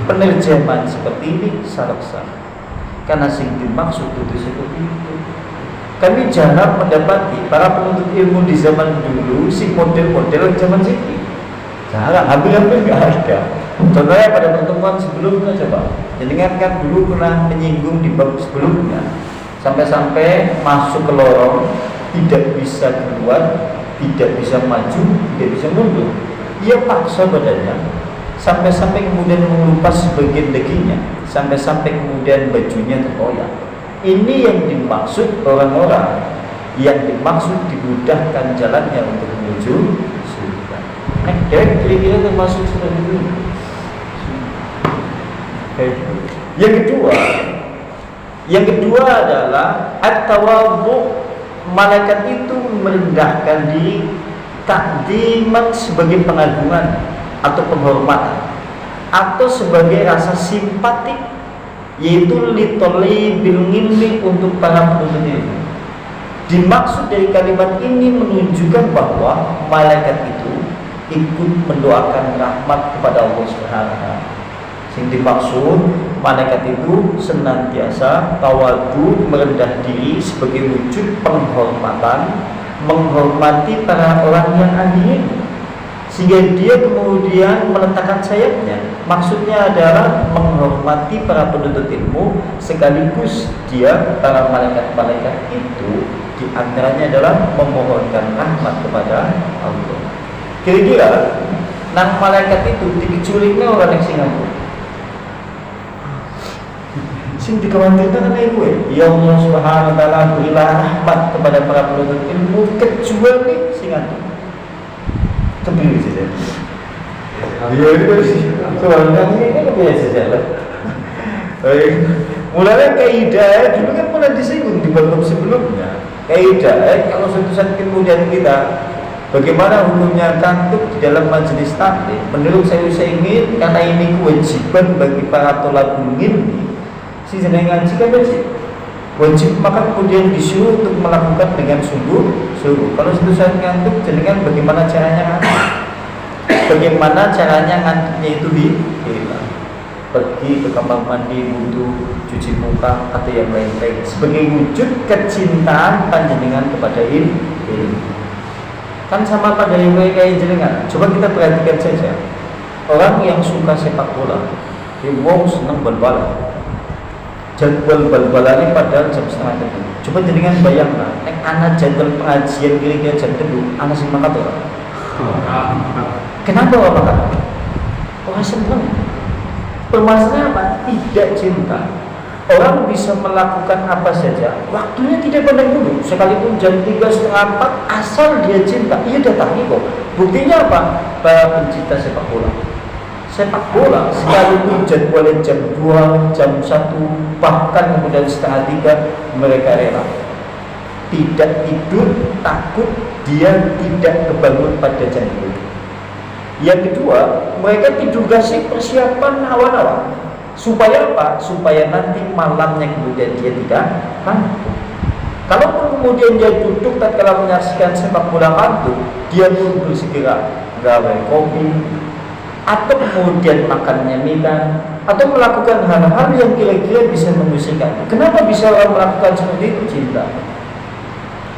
penerjemahan seperti ini salah sah. Karena sing dimaksud itu seperti itu. Kami jarang mendapati para penuntut ilmu di zaman dulu si model-model zaman sini. Jarang, hampir-hampir nggak ada. Contohnya pada pertemuan sebelumnya coba. Jadi kan dulu pernah menyinggung di bab sebelumnya, sampai-sampai masuk ke lorong, tidak bisa keluar, tidak bisa maju, tidak bisa mundur. Ia paksa badannya, sampai-sampai kemudian mengelupas sebagian dagingnya, sampai-sampai kemudian bajunya terkoyak. Ini yang dimaksud orang-orang yang dimaksud dimudahkan jalannya untuk menuju surga. Dan kira-kira termasuk surga itu. Yang kedua adalah at-tawadhu. Malaikat itu merendahkan diri takdiman sebagai pengagungan atau penghormatan, atau sebagai rasa simpatik, yaitu litoli bil ilmi, untuk para penuntut ilmu. Dimaksud dari kalimat ini menunjukkan bahwa malaikat itu ikut mendoakan rahmat kepada Allah Subhanahu wa taala. Sing dimaksud malaikat itu senantiasa tawadu, merendah diri sebagai wujud penghormatan, menghormati para orang yang ahli, sehingga dia kemudian meletakkan sayapnya. Maksudnya adalah menghormati para penuntut ilmu, sekaligus dia, para malaikat-malaikat itu diantaranya adalah memohonkan rahmat kepada Allah. Kira-kira nang malaikat itu dikecualinya orang yang Singapura. Sing dikhawatirkan kan gue, ya Allah Subhanahu wa taala berilah rahmat kepada para penuntut ilmu kecuali Singapura. Kebiri saja. Iya itu sih. Soalnya ini biasa saja. Mulanya kaidah dulu kan pernah disinggung di bab sebelumnya. Kaidah kalau suatu saat kemudian kita Bagaimana hukumnya kantuk di dalam majelis taklim? Menurut saya ingin, karena ini kewajiban bagi para thalabul ilmi, si jenengan ngaji kan wajib, maka kemudian disuruh untuk melakukan dengan sungguh-sungguh. Kalau itu saya ngantuk, jenengan bagaimana caranya ngantuk? Bagaimana caranya ngantuknya itu hilang? Pergi ke kamar mandi, wudu, cuci muka atau yang lain-lain sebagai wujud kecintaan panjenengan kepada ilmu. Kan sama pada yang kayak jenengan. Coba kita perhatikan saja. Orang yang suka sepak bola, dia mau senang bal-balan. Jadwal bal-balan padahal jam 7:30. Coba jenengan bayangkan, anak jadwal pengajian kira-kira jam 7, anak sing makat ora? Kenapa Bapak kata? Orang senang. Permasalahannya apa? Tidak cinta. Orang bisa melakukan apa saja, waktunya tidak pandang dulu. Sekalipun jam 3:30 asal dia cinta, ia datangi kok. Buktinya apa? Para pencinta sepak bola. Sepak bola sekalipun jadwalnya jam 2, jam 1, bahkan kemudian 2:30 mereka rela. Tidak tidur, takut dia tidak kebangun pada jam 2. Yang kedua, mereka tidur gasik persiapan awal-awal. Supaya apa? Supaya nanti malamnya kemudian dia tidak kantuk. Kalau kemudian dia duduk tatkala menyaksikan sepak bola kantuk, dia pun bersegera gawe kopi atau kemudian makannya mikan atau melakukan hal-hal yang kira-kira bisa mengusikkan. Kenapa bisa orang melakukan seperti itu?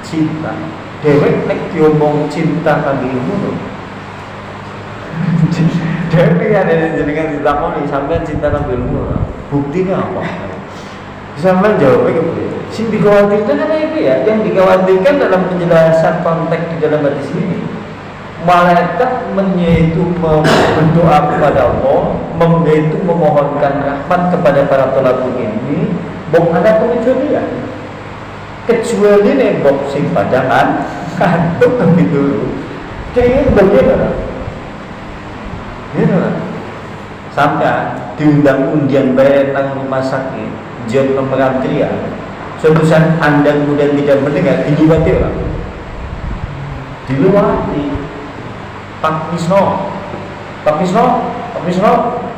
Cinta. Dewek nek diomong cinta kami ilmu. Dewi ada jenengan ditakoni sampean cinta nang ilmu. Buktinya apa? Sampean jawabnya kemudian. Sing dikhawatirkan apa itu ya? Yang dikhawatirkan dalam penjelasan konteks di dalam hadis ini, malaikat yaitu berdoa kepada Allah, yaitu memohonkan rahmat kepada para thalabul ilmi, bok ada pengecualian. Kecuali nembok sing padangan kantuk lebih dulu. Kayaknya bagaimana? Ya, sampai diundang undian bayar nang rumah sakit, jam nomor antrian. Suatu saat Anda kemudian tidak mendengar, diliwati orang. Diliwati. Pak Misno,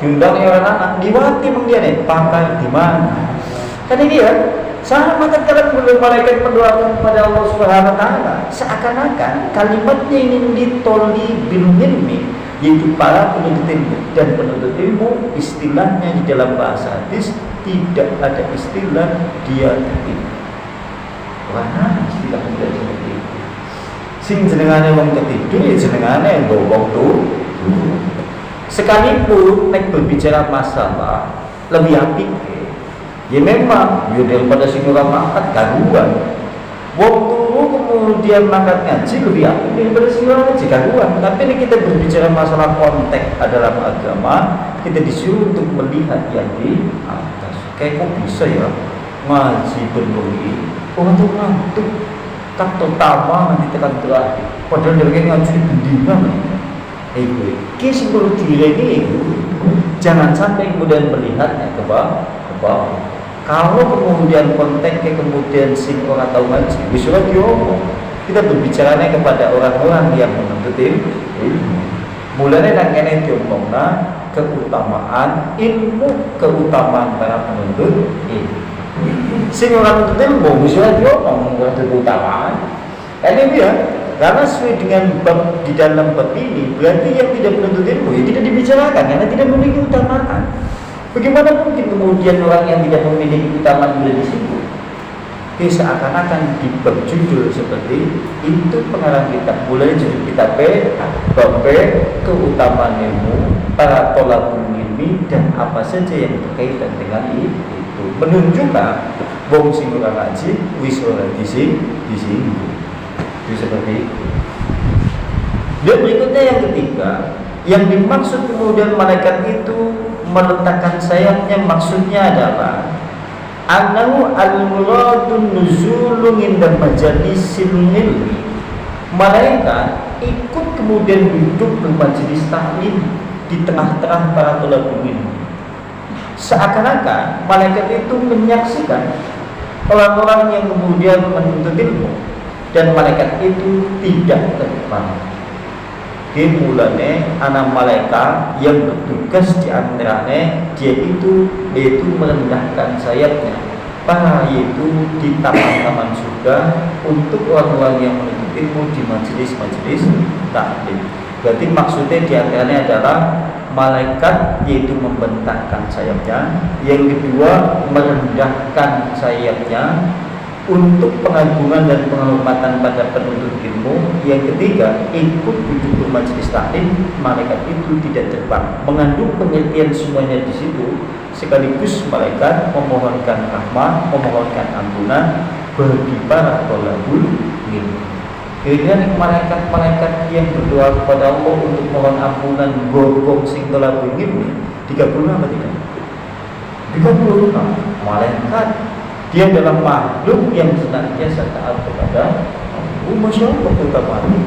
diundang orang anak, diliwati dia nih, pakai di mana? Kan ini ya, sama tatkala kemudian malaikat mendoakan kepada Allah Subhanahu wa taala, seakan-akan kalimatnya ingin ditoli bil ilmi, yaitu para penuntut ilmu. Dan penuntut ilmu istilahnya di dalam bahasa hadis tidak ada istilah dia ketidur. Mana istilah tidak seperti itu? Sing jenengane wong ketidur ya jenengane yang bobok tuh. Sekalipun nek berbicara masalah lebih apik, ya memang ya daripada sing ora makan gangguan. Wong turu kemudian makan ngaji lebih apik daripada sing ora ngaji gangguan. Tapi ini kita berbicara masalah konteks dalam agama, kita disuruh untuk melihat yang di atas. Kayak kok bisa ya ngaji benuri, orang tuh ngantuk, tak terutama nanti tekan terakhir. Padahal dari ngaji bendina nih. Kisah perlu diri ini, jangan sampai kemudian melihatnya ke bawah. Kalau kemudian konteksnya kemudian sing orang tahu ngaji, bisa diomong. Kita berbicaranya kepada orang-orang yang menuntut ilmu. Mulanya nang kene diomong keutamaan ilmu, keutamaan para penuntut ilmu. Sing orang menuntut ilmu bisa diomong keutamaan. Ini dia. Karena sesuai dengan bab di dalam bab ini, berarti yang tidak menuntut ilmu ya tidak dibicarakan karena tidak memiliki utamaan. Bagaimana mungkin kemudian orang yang tidak memiliki utamaan boleh disebut? Seakan-akan di bab judul seperti itu pengarang kitab, mulai judul kitab bab keutamaan ilmu, para thalabul ilmi dan apa saja yang berkaitan dengan itu, menunjukkan wong sing ora ngaji wis ora disinggung. Itu seperti itu. Dan berikutnya yang ketiga, yang dimaksud kemudian malaikat itu meletakkan sayapnya, maksudnya adalah annahu al-muradun nuzulun inda majalisil ilmi. Malaikat ikut kemudian duduk bermajelis taklim di tengah-tengah para thalabul ilmi. Seakan-akan malaikat itu menyaksikan orang-orang yang kemudian menuntut ilmu. dan malaikat itu tidak terbang. Mulane anak malaikat yang bertugas di antaranya dia itu yaitu merendahkan sayapnya yaitu di taman-taman surga untuk orang-orang yang menuntut ilmu di majelis-majelis taklim. Berarti maksudnya di antaranya adalah malaikat yaitu membentangkan sayapnya, yang kedua merendahkan sayapnya untuk pengagungan dan penghormatan pada penuntut ilmu, yang ketiga ikut duduk bermajelis taklim. Malaikat itu tidak terbang, mengandung pengertian semuanya di situ, sekaligus malaikat memohonkan rahmat, memohonkan ampunan bagi para thalabul ilmu. Kemudian malaikat-malaikat yang berdoa kepada Allah untuk mohon ampunan gorong sing thalabul ilmu 30 apa tidak? 30 malaikat. Dia adalah makhluk yang senantiasa taat kepada Allah. Masya Allah utamanya.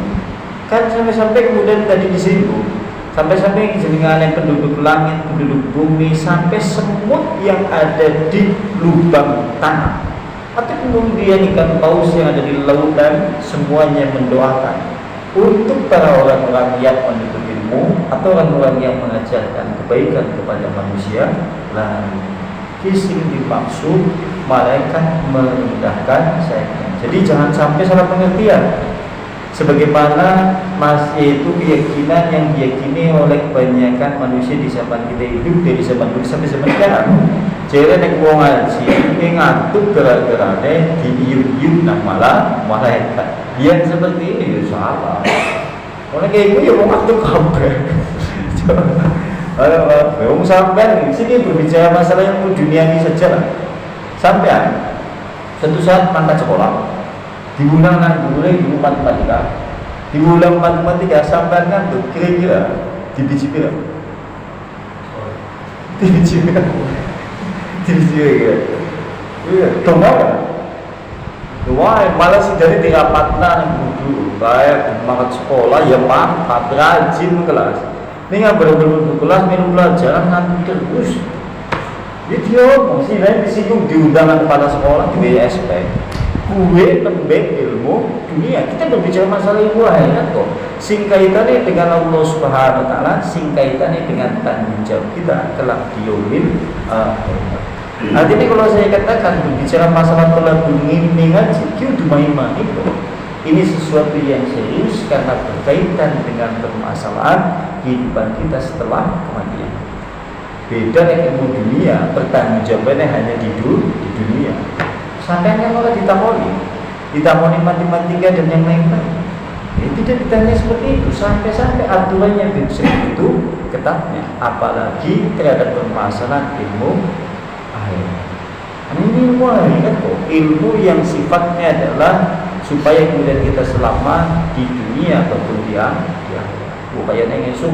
Kan sampai-sampai kemudian tadi disinggung, sampai-sampai jenengan penduduk langit, penduduk bumi, sampai semut yang ada di lubang tanah, atau kemudian ikan paus yang ada di lautan, semuanya mendoakan untuk para orang-orang yang menuntut ilmu atau orang-orang yang mengajarkan kebaikan kepada manusia lain. Kising dimaksud malaikat merendahkan sayapnya. Jadi jangan sampai salah pengertian. Sebagaimana masih itu keyakinan yang diyakini oleh kebanyakan manusia di zaman kita hidup, dari zaman dulu sampai zaman sekarang. Jadi nek wong ngaji ngantuk gara-gara diium-ium nang malah malaikat. Yang seperti ini ya salah. Orang kayak itu ya wong ngantuk kabeh. Wong sampean sini berbicara masalah yang duniawi saja lah. Sampean suatu saat mangkat sekolah, diundang nang guru ilmu matematika, diulang matematika, sampean ngantuk, kira-kira di biji pira? Di biji pira? Di biji pira? Iya, tolong. Wah, malah sih dari tiga patna nang guru, kayak mangkat sekolah ya mantap, rajin kelas. Ini nggak benar-benar kelas minum pelajaran nanti terus. Dia ngomong sih, lain disinggung diundangan kepala sekolah di BSP. Gue lembek ilmu dunia. Kita berbicara masalah ilmu akhirat kok. Singkaitannya dengan Allah Subhanahu Wa Taala, singkaitannya dengan tanggung jawab kita kelak di yaumil akhirat. Artinya kalau saya katakan berbicara masalah tolak ini ngaji, kita main-main itu. Ini sesuatu yang serius karena berkaitan dengan permasalahan kehidupan kita setelah kematian. Beda dengan ilmu dunia, bertanggung jawabannya hanya di dunia. Sampai kan orang ditamoni matematika dan yang lain-lain. Tidak ditanya seperti itu, sampai aturannya begitu ketatnya, apalagi terhadap permasalahan ilmu akhirat. Ini ilmu akhirat kok, ilmu yang sifatnya adalah supaya kemudian kita selamat di dunia ataupun di akhirat. Upaya neng esuk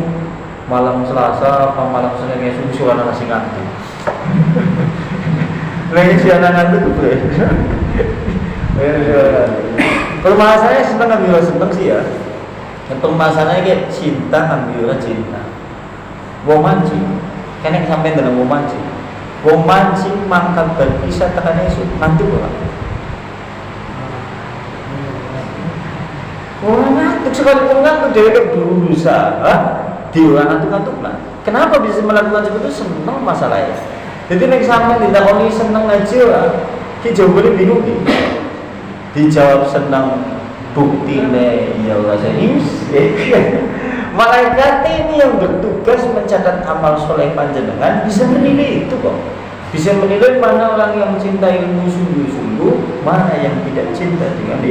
malam Selasa, malam Senin esuk suara nasi ngantuk. Lagi si anak ngantuk tuh. Permasalahannya senang ambil senang sih ya. Permasalahannya kayak cinta ambil cinta. Wong mancing, kan yang sampai dalam wong mancing. Wong mancing mangkat berpisah tekan esuk ngantuk lah. Orang ngantuk sekali ngantuk dia berusaha di orang ngantuk lah. Kenapa bisa melakukan seperti itu? Senang masalahnya. Jadi nek sampean ditakoni seneng aja lah. Ki jawabannya bingung nih. Dijawab senang buktine ya ora serius. Malaikat ini yang bertugas mencatat amal soleh panjenengan bisa menilai itu kok. Bisa menilai mana orang yang cinta ilmu sungguh-sungguh, mana yang tidak cinta dengan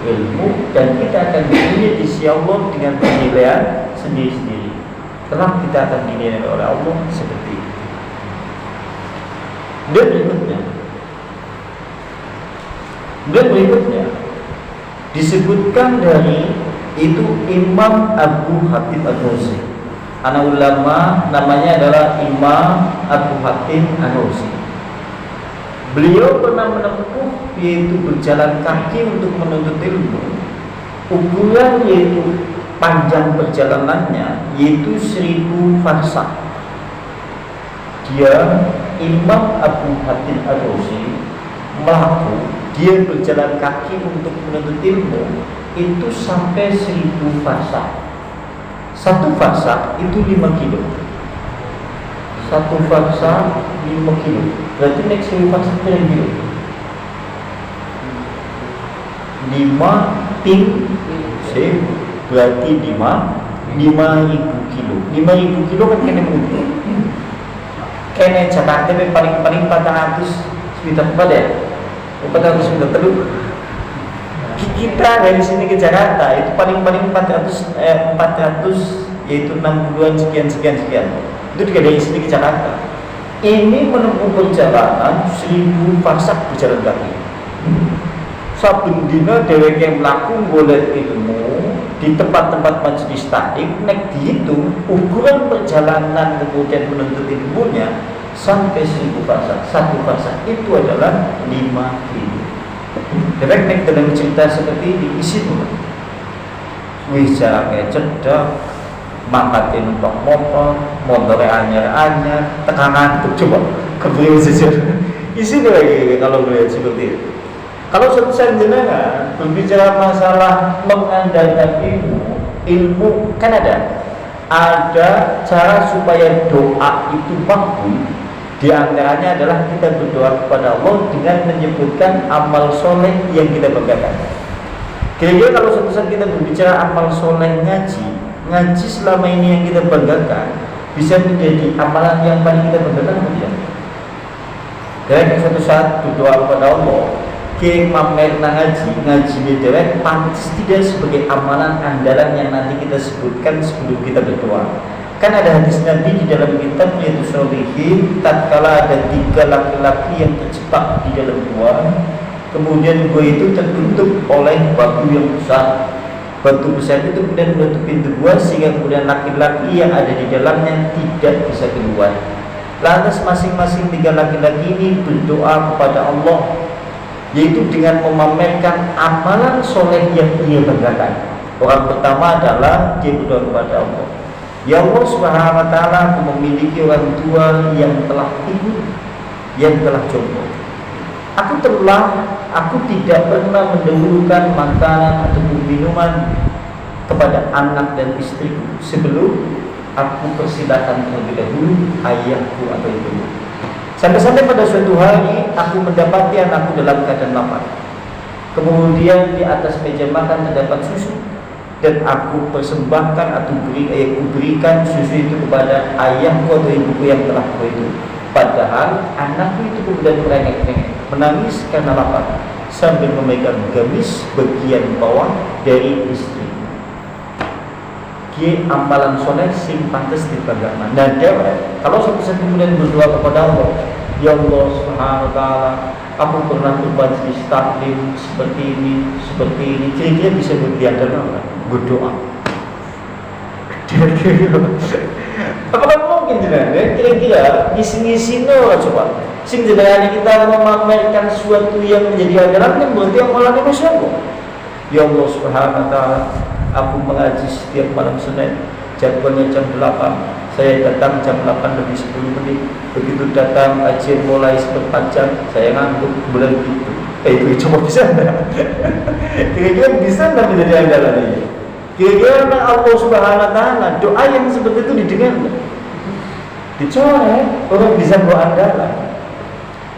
ilmu, dan kita akan dinilai di sisi Allah dengan penilaian sendiri-sendiri. Kelak kita akan dinilai oleh Allah seperti itu. Dan berikutnya disebutkan dari itu Imam Abu Hatim An-Nusi. Anak ulama namanya adalah Imam Abu Hatim An-Nusi. Beliau pernah menempuh yaitu berjalan kaki untuk menuntut ilmu. Ukuran yaitu panjang perjalanannya yaitu 1000 farsakh. Dia Imam Abu Hatim An-Nusi melaku, dia berjalan kaki untuk menuntut ilmu itu sampai 1000 farsak. Satu farsak itu 5 kilo. Satu farsak 5 kilo. Berarti naik 1000 farsak berapa kilo? 5 ping 1000. Berarti 5.000 kilo. 5.000 kilo kan kena mudik. Kena Jakarta paling 400 sekitar berapa ya? 400 sekitar terus. Kita dari sini ke Jakarta itu paling 400 yaitu 60-an sekian. Itu juga dari sini ke Jakarta. Ini menempuh perjalanan 1000 farsak berjalan kaki. Saben dina dheweke mlaku golek ilmu di tempat-tempat majelis taklim, nek dihitung ukuran perjalanan kemudian menuntut ilmunya sampai 1000 farsak. Satu farsak itu adalah 5 kilo. Dhewek nek dalam cerita seperti ini isi tuh. Wis jarake cedak, mangkate numpak motor anyar-anyar, tekanan coba kebriye sejer. Isi lagi kalau melihat seperti itu. Kalau selesai jenengan berbicara masalah mengandalkan ilmu kan ada cara supaya doa itu makbul. Di antaranya adalah kita berdoa kepada Allah dengan menyebutkan amal soleh yang kita banggakan. Kira-kira kalau suatu saat kita berbicara amal soleh ngaji selama ini yang kita banggakan bisa menjadi amalan yang paling kita banggakan tidak? Dan suatu saat berdoa kepada Allah, Kiai mamer ngaji di dewek pantas tidak sebagai amalan andalan yang nanti kita sebutkan sebelum kita berdoa. Kan ada hadis Nabi di dalam kitab yaitu Sholihin, tatkala ada 3 laki-laki yang terjebak di dalam gua, kemudian gua itu tertutup oleh batu yang besar. Batu besar itu kemudian menutup pintu gua sehingga kemudian laki-laki yang ada di dalamnya tidak bisa keluar. Lantas masing-masing 3 laki-laki ini berdoa kepada Allah, yaitu dengan memamerkan amalan soleh yang dia banggakan. Orang pertama adalah dia berdoa kepada Allah, ya Allah subhanahu wa ta'ala, aku memiliki orang tua yang telah tidur, yang telah jompo. Aku tidak pernah mendahulukan makanan atau minuman kepada anak dan istriku sebelum aku persilakan terlebih dahulu ayahku atau ibuku. Sampai-sampai pada suatu hari aku mendapati anakku dalam keadaan lapar. Kemudian di atas meja makan terdapat susu, dan aku persembahkan atau berikan susu itu kepada ayahku atau ibuku yang telah tua itu. Padahal anakku itu kemudian merengek-rengek, menangis karena lapar, sambil memegang gamis bagian bawah dari istri. Amalan soleh sing pantes dibanggakan. Dan dewek kalau suatu saat kemudian berdoa kepada Allah, ya Allah subhanahu wa ta'ala, aku pernah bermajelis taklim seperti ini, kira-kira bisa berdiandalkan apa? Berdoa. Apakah mungkin jenengan? Kira-kira ngisi-ngisi coba. Sing jenengan kita memamerkan sesuatu yang menjadi andalan kan berarti amalan manusia. Ya Allah subhanahu wa ta'ala, aku mengaji setiap malam Senin, jadwalnya jam 8. Saya datang jam 8 lebih 10 menit. Begitu datang kajian mulai 4 jam, saya ngantuk bulan gitu. Itu coba bisa enggak? Kira-kira bisa enggak menjadi andalan ini? Kira-kira Allah subhanahu wa ta'ala doa yang seperti itu didengar enggak? Dicoret, orang bisa berandalan.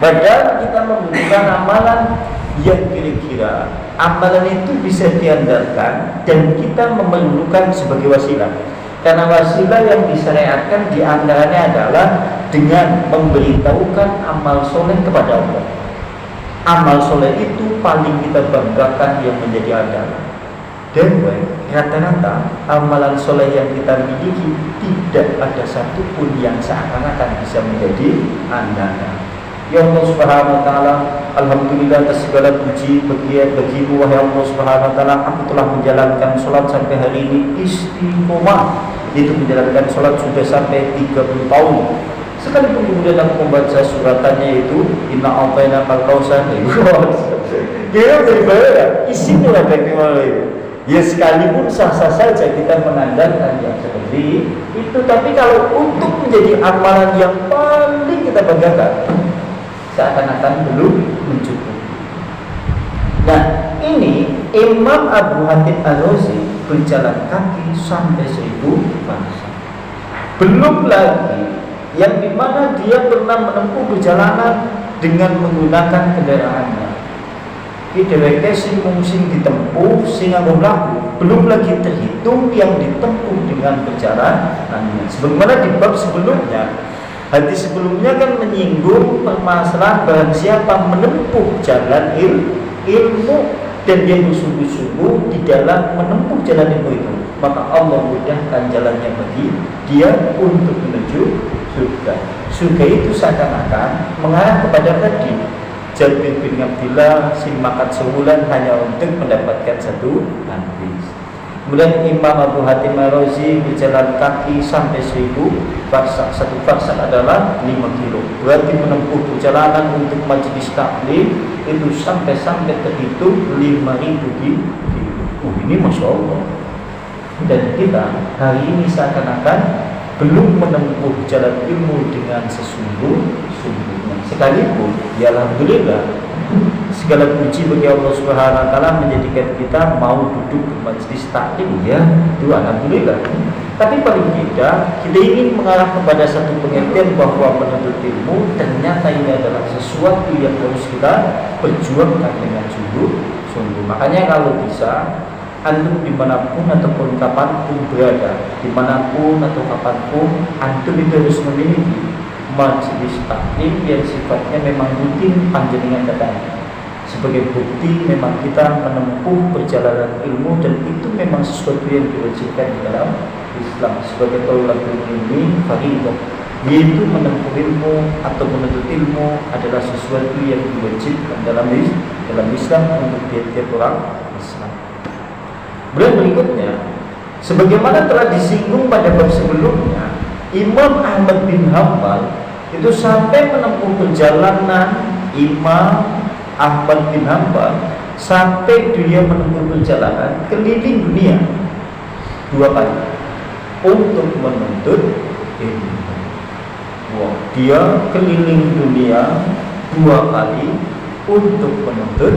Padahal kita membutuhkan amalan yang kira-kira amalan itu bisa diandalkan dan kita memerlukan sebagai wasilah. Karena wasilah yang disyariatkan diantaranya adalah dengan memberitahukan amal soleh kepada Allah. Amal soleh itu paling kita banggakan yang menjadi andalan. Dan rata-rata amalan soleh yang kita miliki tidak ada satupun yang seakan-akan bisa menjadi andalan. Ya Allah subhanahu wa ta'ala, alhamdulillah atas segala puji bagimu wahai Allah subhanahu wa ta'ala. Aku telah menjalankan sholat sampai hari ini istiqomah, itu menjalankan sholat sudah sampai 30 tahun. Sekalipun kemudian aku membaca suratannya itu inna a'tayna kal kautsar. Dia dari bayar isinya lah itu. Ya sekalipun sah-sah saja kita mengandalkan yang seperti itu, tapi kalau untuk menjadi amalan yang paling kita banggakan, seakan-akan belum mencukupi. Nah, ini Imam Abu Hatim Ar-Razi berjalan kaki sampai 1000 farsakh. Belum lagi yang dimana dia pernah menempuh perjalanan dengan menggunakan kendaraannya. Di dheweke sing mungsing ditempuh sing nganggo mlaku, belum lagi terhitung yang ditempuh dengan perjalanannya. Sebagaimana di bab sebelumnya, hadis sebelumnya kan menyinggung permasalahan barang siapa menempuh jalan ilmu dan dia bersungguh-sungguh di dalam menempuh jalan ilmu itu, maka Allah mudahkan jalannya bagi dia untuk menuju surga. Surga itu seakan-akan mengarah kepada tadi Jabir bin Abdillah sing makan sebulan hanya untuk mendapatkan satu hadis. Kemudian Imam Abu Hatim Ar-Razi berjalan kaki sampai 1000 farsakh. Satu farsakh adalah 5 kilo. Berarti menempuh perjalanan untuk majelis taklim itu sampai terhitung 5.000 kilo. Oh, ini Masya Allah. Dan kita hari ini seakan-akan belum menempuh jalan ilmu dengan sesungguhnya. Sekalipun, ya alhamdulillah, segala puji bagi Allah Subhanahu wa taala menjadikan kita mau duduk di majelis taklim, ya, itu alhamdulillah. Tapi paling tidak kita ingin mengarah kepada satu pengertian bahwa menuntut ilmu ternyata ini adalah sesuatu yang harus kita perjuangkan dengan sungguh-sungguh. Makanya kalau bisa antum dimanapun ataupun kapanpun berada, dimanapun atau kapanpun, antum itu harus memiliki majelis taklim yang sifatnya memang rutin panjenengan datangi. Sebagai bukti memang kita menempuh perjalanan ilmu dan itu memang sesuatu yang diwajibkan di dalam Islam. Sebagai thalabul ilmi fardhu, yaitu menempuh ilmu atau menuntut ilmu adalah sesuatu yang diwajibkan dalam Islam untuk tiap-tiap orang Islam. Kemudian berikutnya, sebagaimana telah disinggung pada bab sebelumnya, Imam Ahmad bin Hanbal itu sampai menempuh perjalanan Imam Ahmad bin Hanbal sampai dia menempuh perjalanan keliling dunia 2 kali untuk menuntut ilmu. Wow, dia keliling dunia 2 kali untuk menuntut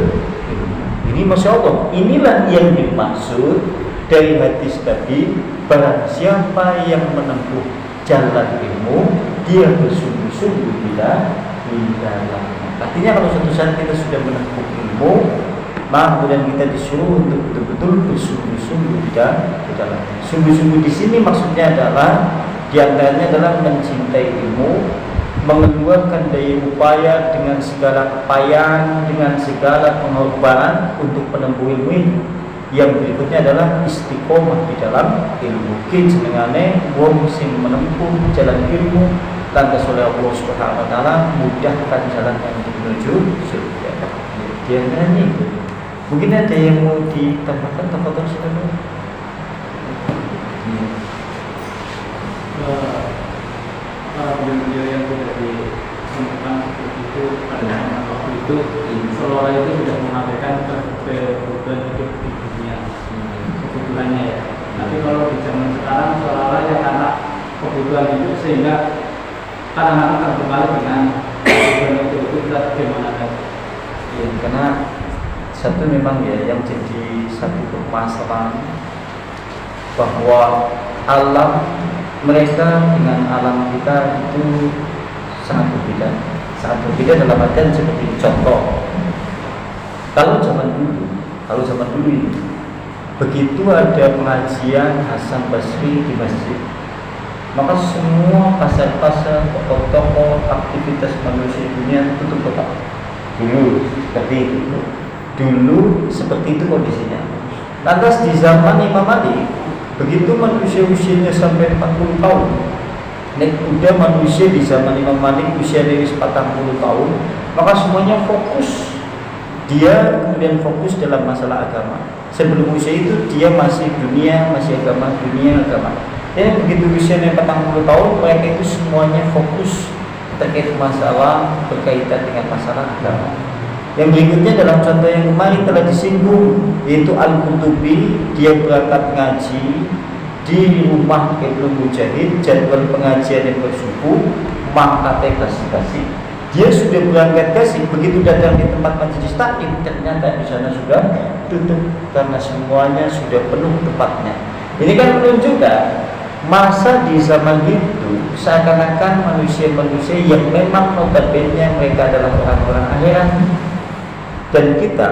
ilmu. Ini Masya Allah, inilah yang dimaksud dari hadis tadi. Barang siapa yang menempuh jalan ilmu, dia bersungguh-sungguh di dalamnya. Artinya kalau suatu saat kita sudah menempuh ilmu, maka kemudian kita disuruh untuk betul-betul bersungguh-sungguh di dalamnya. Sungguh-sungguh di sini maksudnya adalah diantaranya adalah mencintai ilmu, mengeluarkan daya upaya dengan segala kepayahan, dengan segala pengorbanan untuk menempuh ilmu ini. Yang berikutnya adalah istiqomah di dalam ilmu. Jenengane wong sing menempuh jalan ilmu lantas oleh Allah Subhanahu wa taala mudahkan jalan yang menuju surga. Di antaranya itu. Mungkin ada yang mau ditambahkan tafadhol silakan. Beliau yang sudah disampaikan itu pada zaman waktu itu, seolah itu sudah mengabaikan kebutuhan hidup di dunia, kebutuhannya ya. Tapi kalau di zaman sekarang seolah ya karena kebutuhan hidup sehingga kadang-kadang terbalik dengan kebutuhan itu kita bagaimana kan? Ya, karena satu memang ya yang jadi satu permasalahan bahwa alam mereka dengan alam kita itu sangat berbeda dalam artian seperti contoh, kalau zaman dulu ini begitu ada pengajian Hasan Basri di masjid, maka semua pasar-pasar, toko-toko, aktivitas manusia dunia tutup total. Dulu seperti itu kondisinya. Lantas di zaman Imam Ali, begitu manusia usianya sampai 40 tahun, naik kuda manusia di zaman Imam Malik usia dari 40 tahun, maka semuanya fokus. Dia kemudian fokus dalam masalah agama. Sebelum usia itu dia masih dunia, masih agama, dunia, agama. Dan begitu usianya 40 tahun, mereka itu semuanya fokus terkait masalah berkaitan dengan masalah agama. Yang berikutnya dalam contoh yang kemarin telah disinggung, yaitu Al-Qutubi, dia berangkat ngaji di rumah Ibnu Mujahid, jadwal pengajian yang bersubuh, mangkatnya kasih-kasih Dia sudah berangkat kasih, begitu datang di tempat majelis taklim ternyata di sana sudah tutup karena semuanya sudah penuh tempatnya. Ini kan menunjukkan masa di zaman itu seakan-akan manusia-manusia yang memang notabene mereka adalah orang-orang akhirat dan kita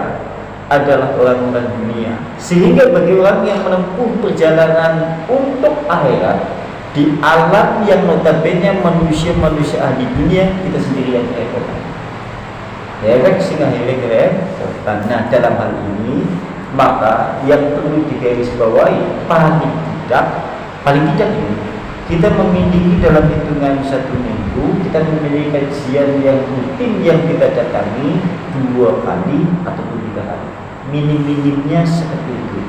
adalah orang-orang dunia. Sehingga bagi orang yang menempuh perjalanan untuk akhirat di alam yang notabene manusia-manusia ahli dunia, kita sendiri yang repot. Ya kan, sehingga repotan. Nah, dalam hal ini maka yang perlu digarisbawahi paling tidak ini kita memiliki dalam hitungan 1 minggu, kita memiliki kajian yang rutin yang kita datangi 2 kali ataupun 3 kali. Minim-minimnya seperti itu.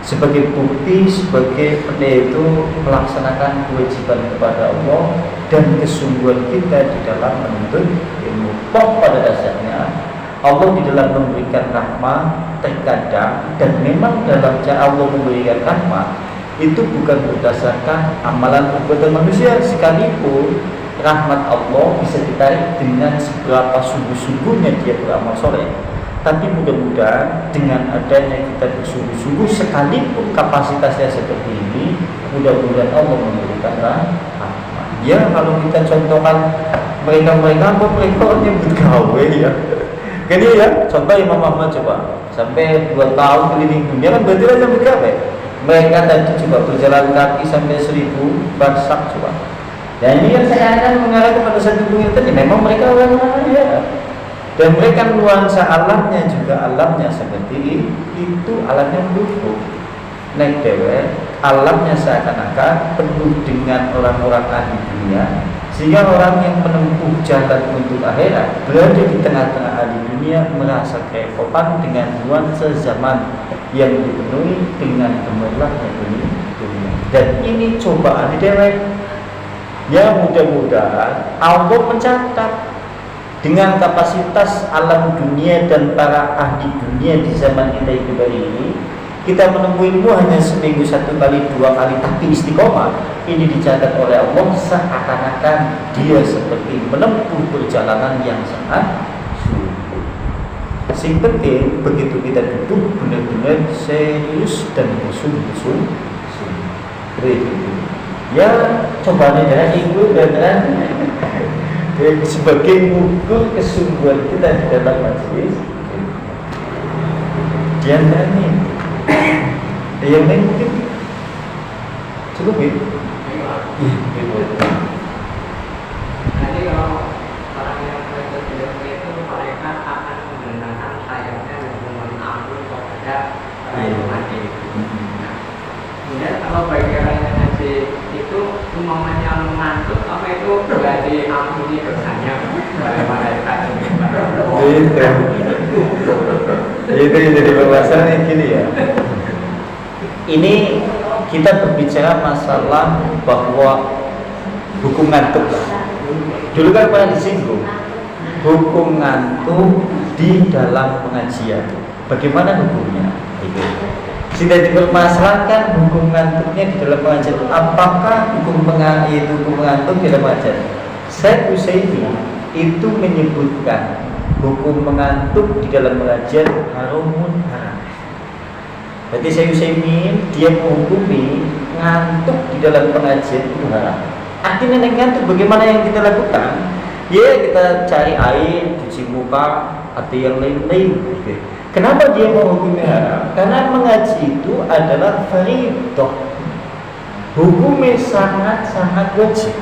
Sebagai bukti, sebagai itu melaksanakan kewajiban kepada Allah dan kesungguhan kita di dalam menuntut ilmu. Toh pada dasarnya Allah di dalam memberikan rahmat terkadang, dan memang dalam cara Allah memberikan rahmat itu bukan berdasarkan amalan perbuatan manusia, sekalipun rahmat Allah bisa ditarik dengan seberapa sungguh-sungguhnya dia beramal soleh. Tapi mudah-mudahan dengan adanya kita bersungguh-sungguh, sekalipun kapasitasnya seperti ini, mudah-mudahan Allah memberikan rahmat. Ya, kalau kita contohkan mereka orangnya bergawe ya. Gini ya, contoh Imam Ahmad coba sampai 2 tahun keliling dunia, kan berarti aja bergawe. Mereka tadi coba berjalan kaki sampai 1000 barsak coba. Dan ini kan saya akan mengarah kepada satu bukti tadi, memang mereka orang-orang ya. Dan mereka nuansa alamnya juga alamnya seperti itu, alamnya mendukung. Naik dewe, alamnya seakan-akan penuh dengan orang-orang ahli dunia, sehingga orang yang menempuh jalan untuk akhirat berada di tengah-tengah ahli dunia merasa kerepotan dengan nuansa zaman yang dipenuhi dengan gemerlapnya dunia. Dan ini cobaan dewe. Ya, mudah-mudahan Allah mencatat dengan kapasitas alam dunia dan para ahli dunia di zaman kita itu hari ini, kita menempuh ilmu hanya seminggu 1 kali 2 kali, tapi istiqomah ini dicatat oleh Allah seakan-akan dia seperti menempuh perjalanan yang sangat sulit. Sing penting begitu kita duduk benar-benar serius dan bersungguh-sungguh. Ya, cobanya jangan ibu dan sebagai ukur kesungguhan kita di dalam majelis. Di antara ini yang lain mungkin cukup ya. Jadi kalau orang yang berikut itu mereka akan menggunakan sayapnya dan memohon ampun kepada orang yang mati. Kemudian kalau bagi orang yang ngaji itu umumnya mengantuk, apa itu sudah diampuni dosanya oleh malaikat? Itu jadi pembahasan gini ya. Ini kita berbicara masalah bahwa hukum ngantuk. Dulu kan pernah disinggung hukum ngantuk di dalam pengajian. Bagaimana hukumnya? Sudah dipermasalahkan hukum ngantuknya di dalam pengajian. Apakah hukum mengantuk di dalam pengajian? Syekh Utsaimin itu menyebutkan hukum mengantuk di dalam pengajian harumun haram. Berarti Syekh Utsaimin dia menghukumi ngantuk di dalam pengajian itu haram. Artinya ngantuk bagaimana yang kita lakukan? Ya, kita cari air, cuci muka atau yang lain-lain. Kenapa dia menghukumnya haram? Karena mengaji itu adalah fardhu. Hukumnya sangat-sangat wajib.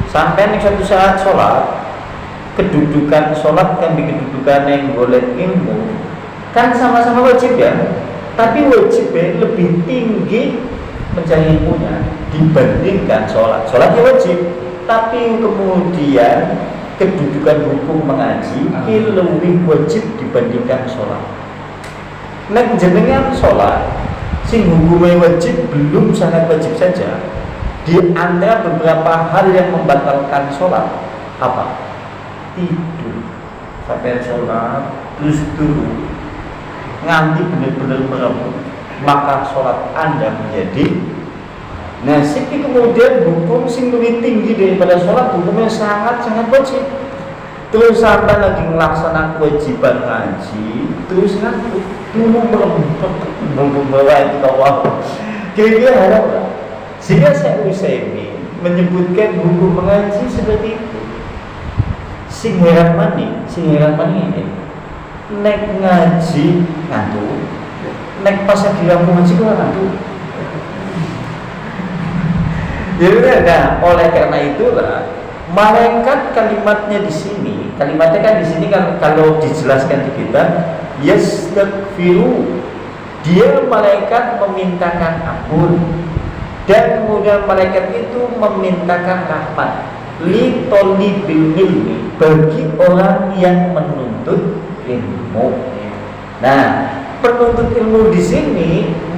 Sampai suatu saat sholat, kedudukan sholat kan kedudukan yang golek ilmu kan sama-sama wajib ya. Tapi wajibnya lebih tinggi mencari ilmunya dibandingkan sholat. Sholatnya wajib, tapi kemudian kedudukan hukum mengaji lebih wajib dibandingkan sholat. Nek jenengan sholat, sing hukumnya wajib belum sangat wajib saja. Di antara beberapa hal yang membatalkan sholat apa? Tidur sampai sholat terus turun nganti benar-benar merem, maka sholat Anda menjadi kemudian hukum sing lebih tinggi daripada sholat, hukumnya sangat-sangat wajib. Terus sampai lagi ngelaksanakan kewajiban ngaji, terus ngantuk, membawa itu kawal. Kira-kira harap, sehingga Syekh Utsaimin menyebutkan hukum mengaji seperti itu. Sing heran mani ini, nek ngaji ngantuk, nek pas lagi ngaji kok ngantuk. Jadi nah, oleh karena itulah malaikat kalimatnya di sini, kalimatnya kan di sini kan kalau dijelaskan di kitab, yastaghfiru, dia malaikat memintakan ampun, dan kemudian malaikat itu memintakan rahmat li tolibil ilmi, bagi orang yang menuntut ilmu. Nah, penuntut ilmu di sini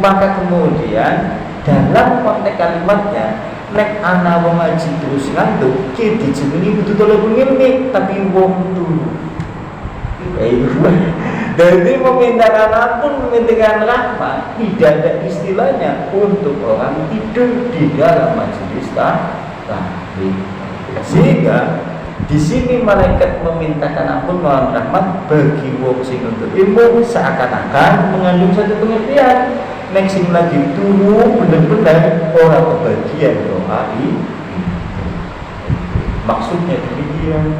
maka kemudian dalam konteks kalimatnya, nek ana wong ngaji terus ngantuk, ki dijenengi kudu tolong ilmi, tapi wong dulu. Dari memintakan ampun, memintakan rahmat, tidak ada istilahnya untuk orang tidur di dalam majelis taklim. Sehingga di sini malaikat memintakan ampun mohon rahmat bagi wong sing nuntut ilmu, seakan-akan mengandung satu pengertian nek sing lagi turu benar-benar orang kebagian doa ini. Maksudnya demikian.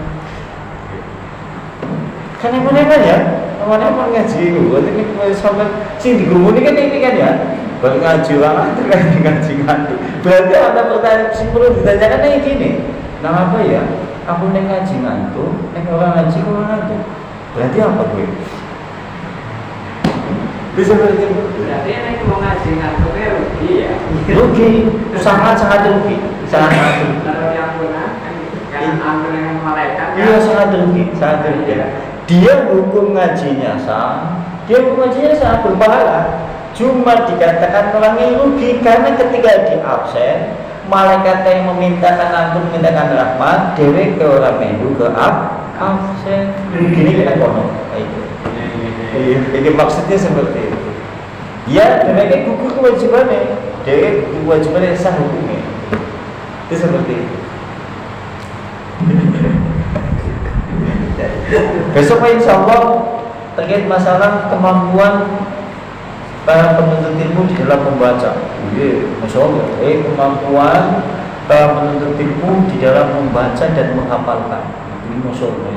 Kan yang mana ya? Mana mau ngaji itu? Ini sampai sing digumuni kan ini kan ya. Kalau ngaji orang terkait ngaji ngantuk. Berarti ada pertanyaan sing perlu ditanyakan kayak gini. Nah apa ya? Aku nek ngaji ngantuk, nek orang ngaji kok ngantuk. Berarti apa gue? Bisa berarti nek mau ngaji ngantuknya rugi ya. Rugi, sangat rugi, sangat rugi. Kalau yang benar kan ampun dengan malaikat. Iya sangat rugi. Dia hukum ngajinya sah, berpahala. Cuma dikatakan orangnya rugi karena ketika di absen, malaikat yang memintakan ampun, memintakan rahmat, dewe ke orang melu ke absen. Gini kita kono, itu. Ini maksudnya seperti itu. Ya, dewe gugur kewajibannya, dewe kewajibannya sah hukumnya. Itu seperti itu. Besok insya Allah terkait masalah kemampuan para penuntut ilmu di dalam membaca. Masya Allah, kemampuan para penuntut ilmu di dalam membaca dan menghafalkan. Ini Masya Allah.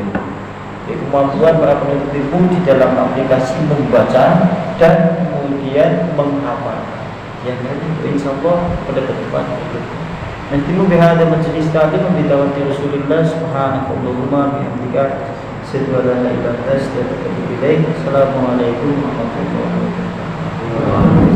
Kemampuan para penuntut ilmu di dalam aplikasi membaca dan kemudian menghafal. Yang nanti insya Allah pada depan itu. Nanti bihada majlis ta'lim bi dawati Rasulillah subhanakallahumma bihamdika asyhadu an la ilaha illa anta astaghfiruka wa atubu ilaik. Assalamualaikum warahmatullahi wabarakatuh.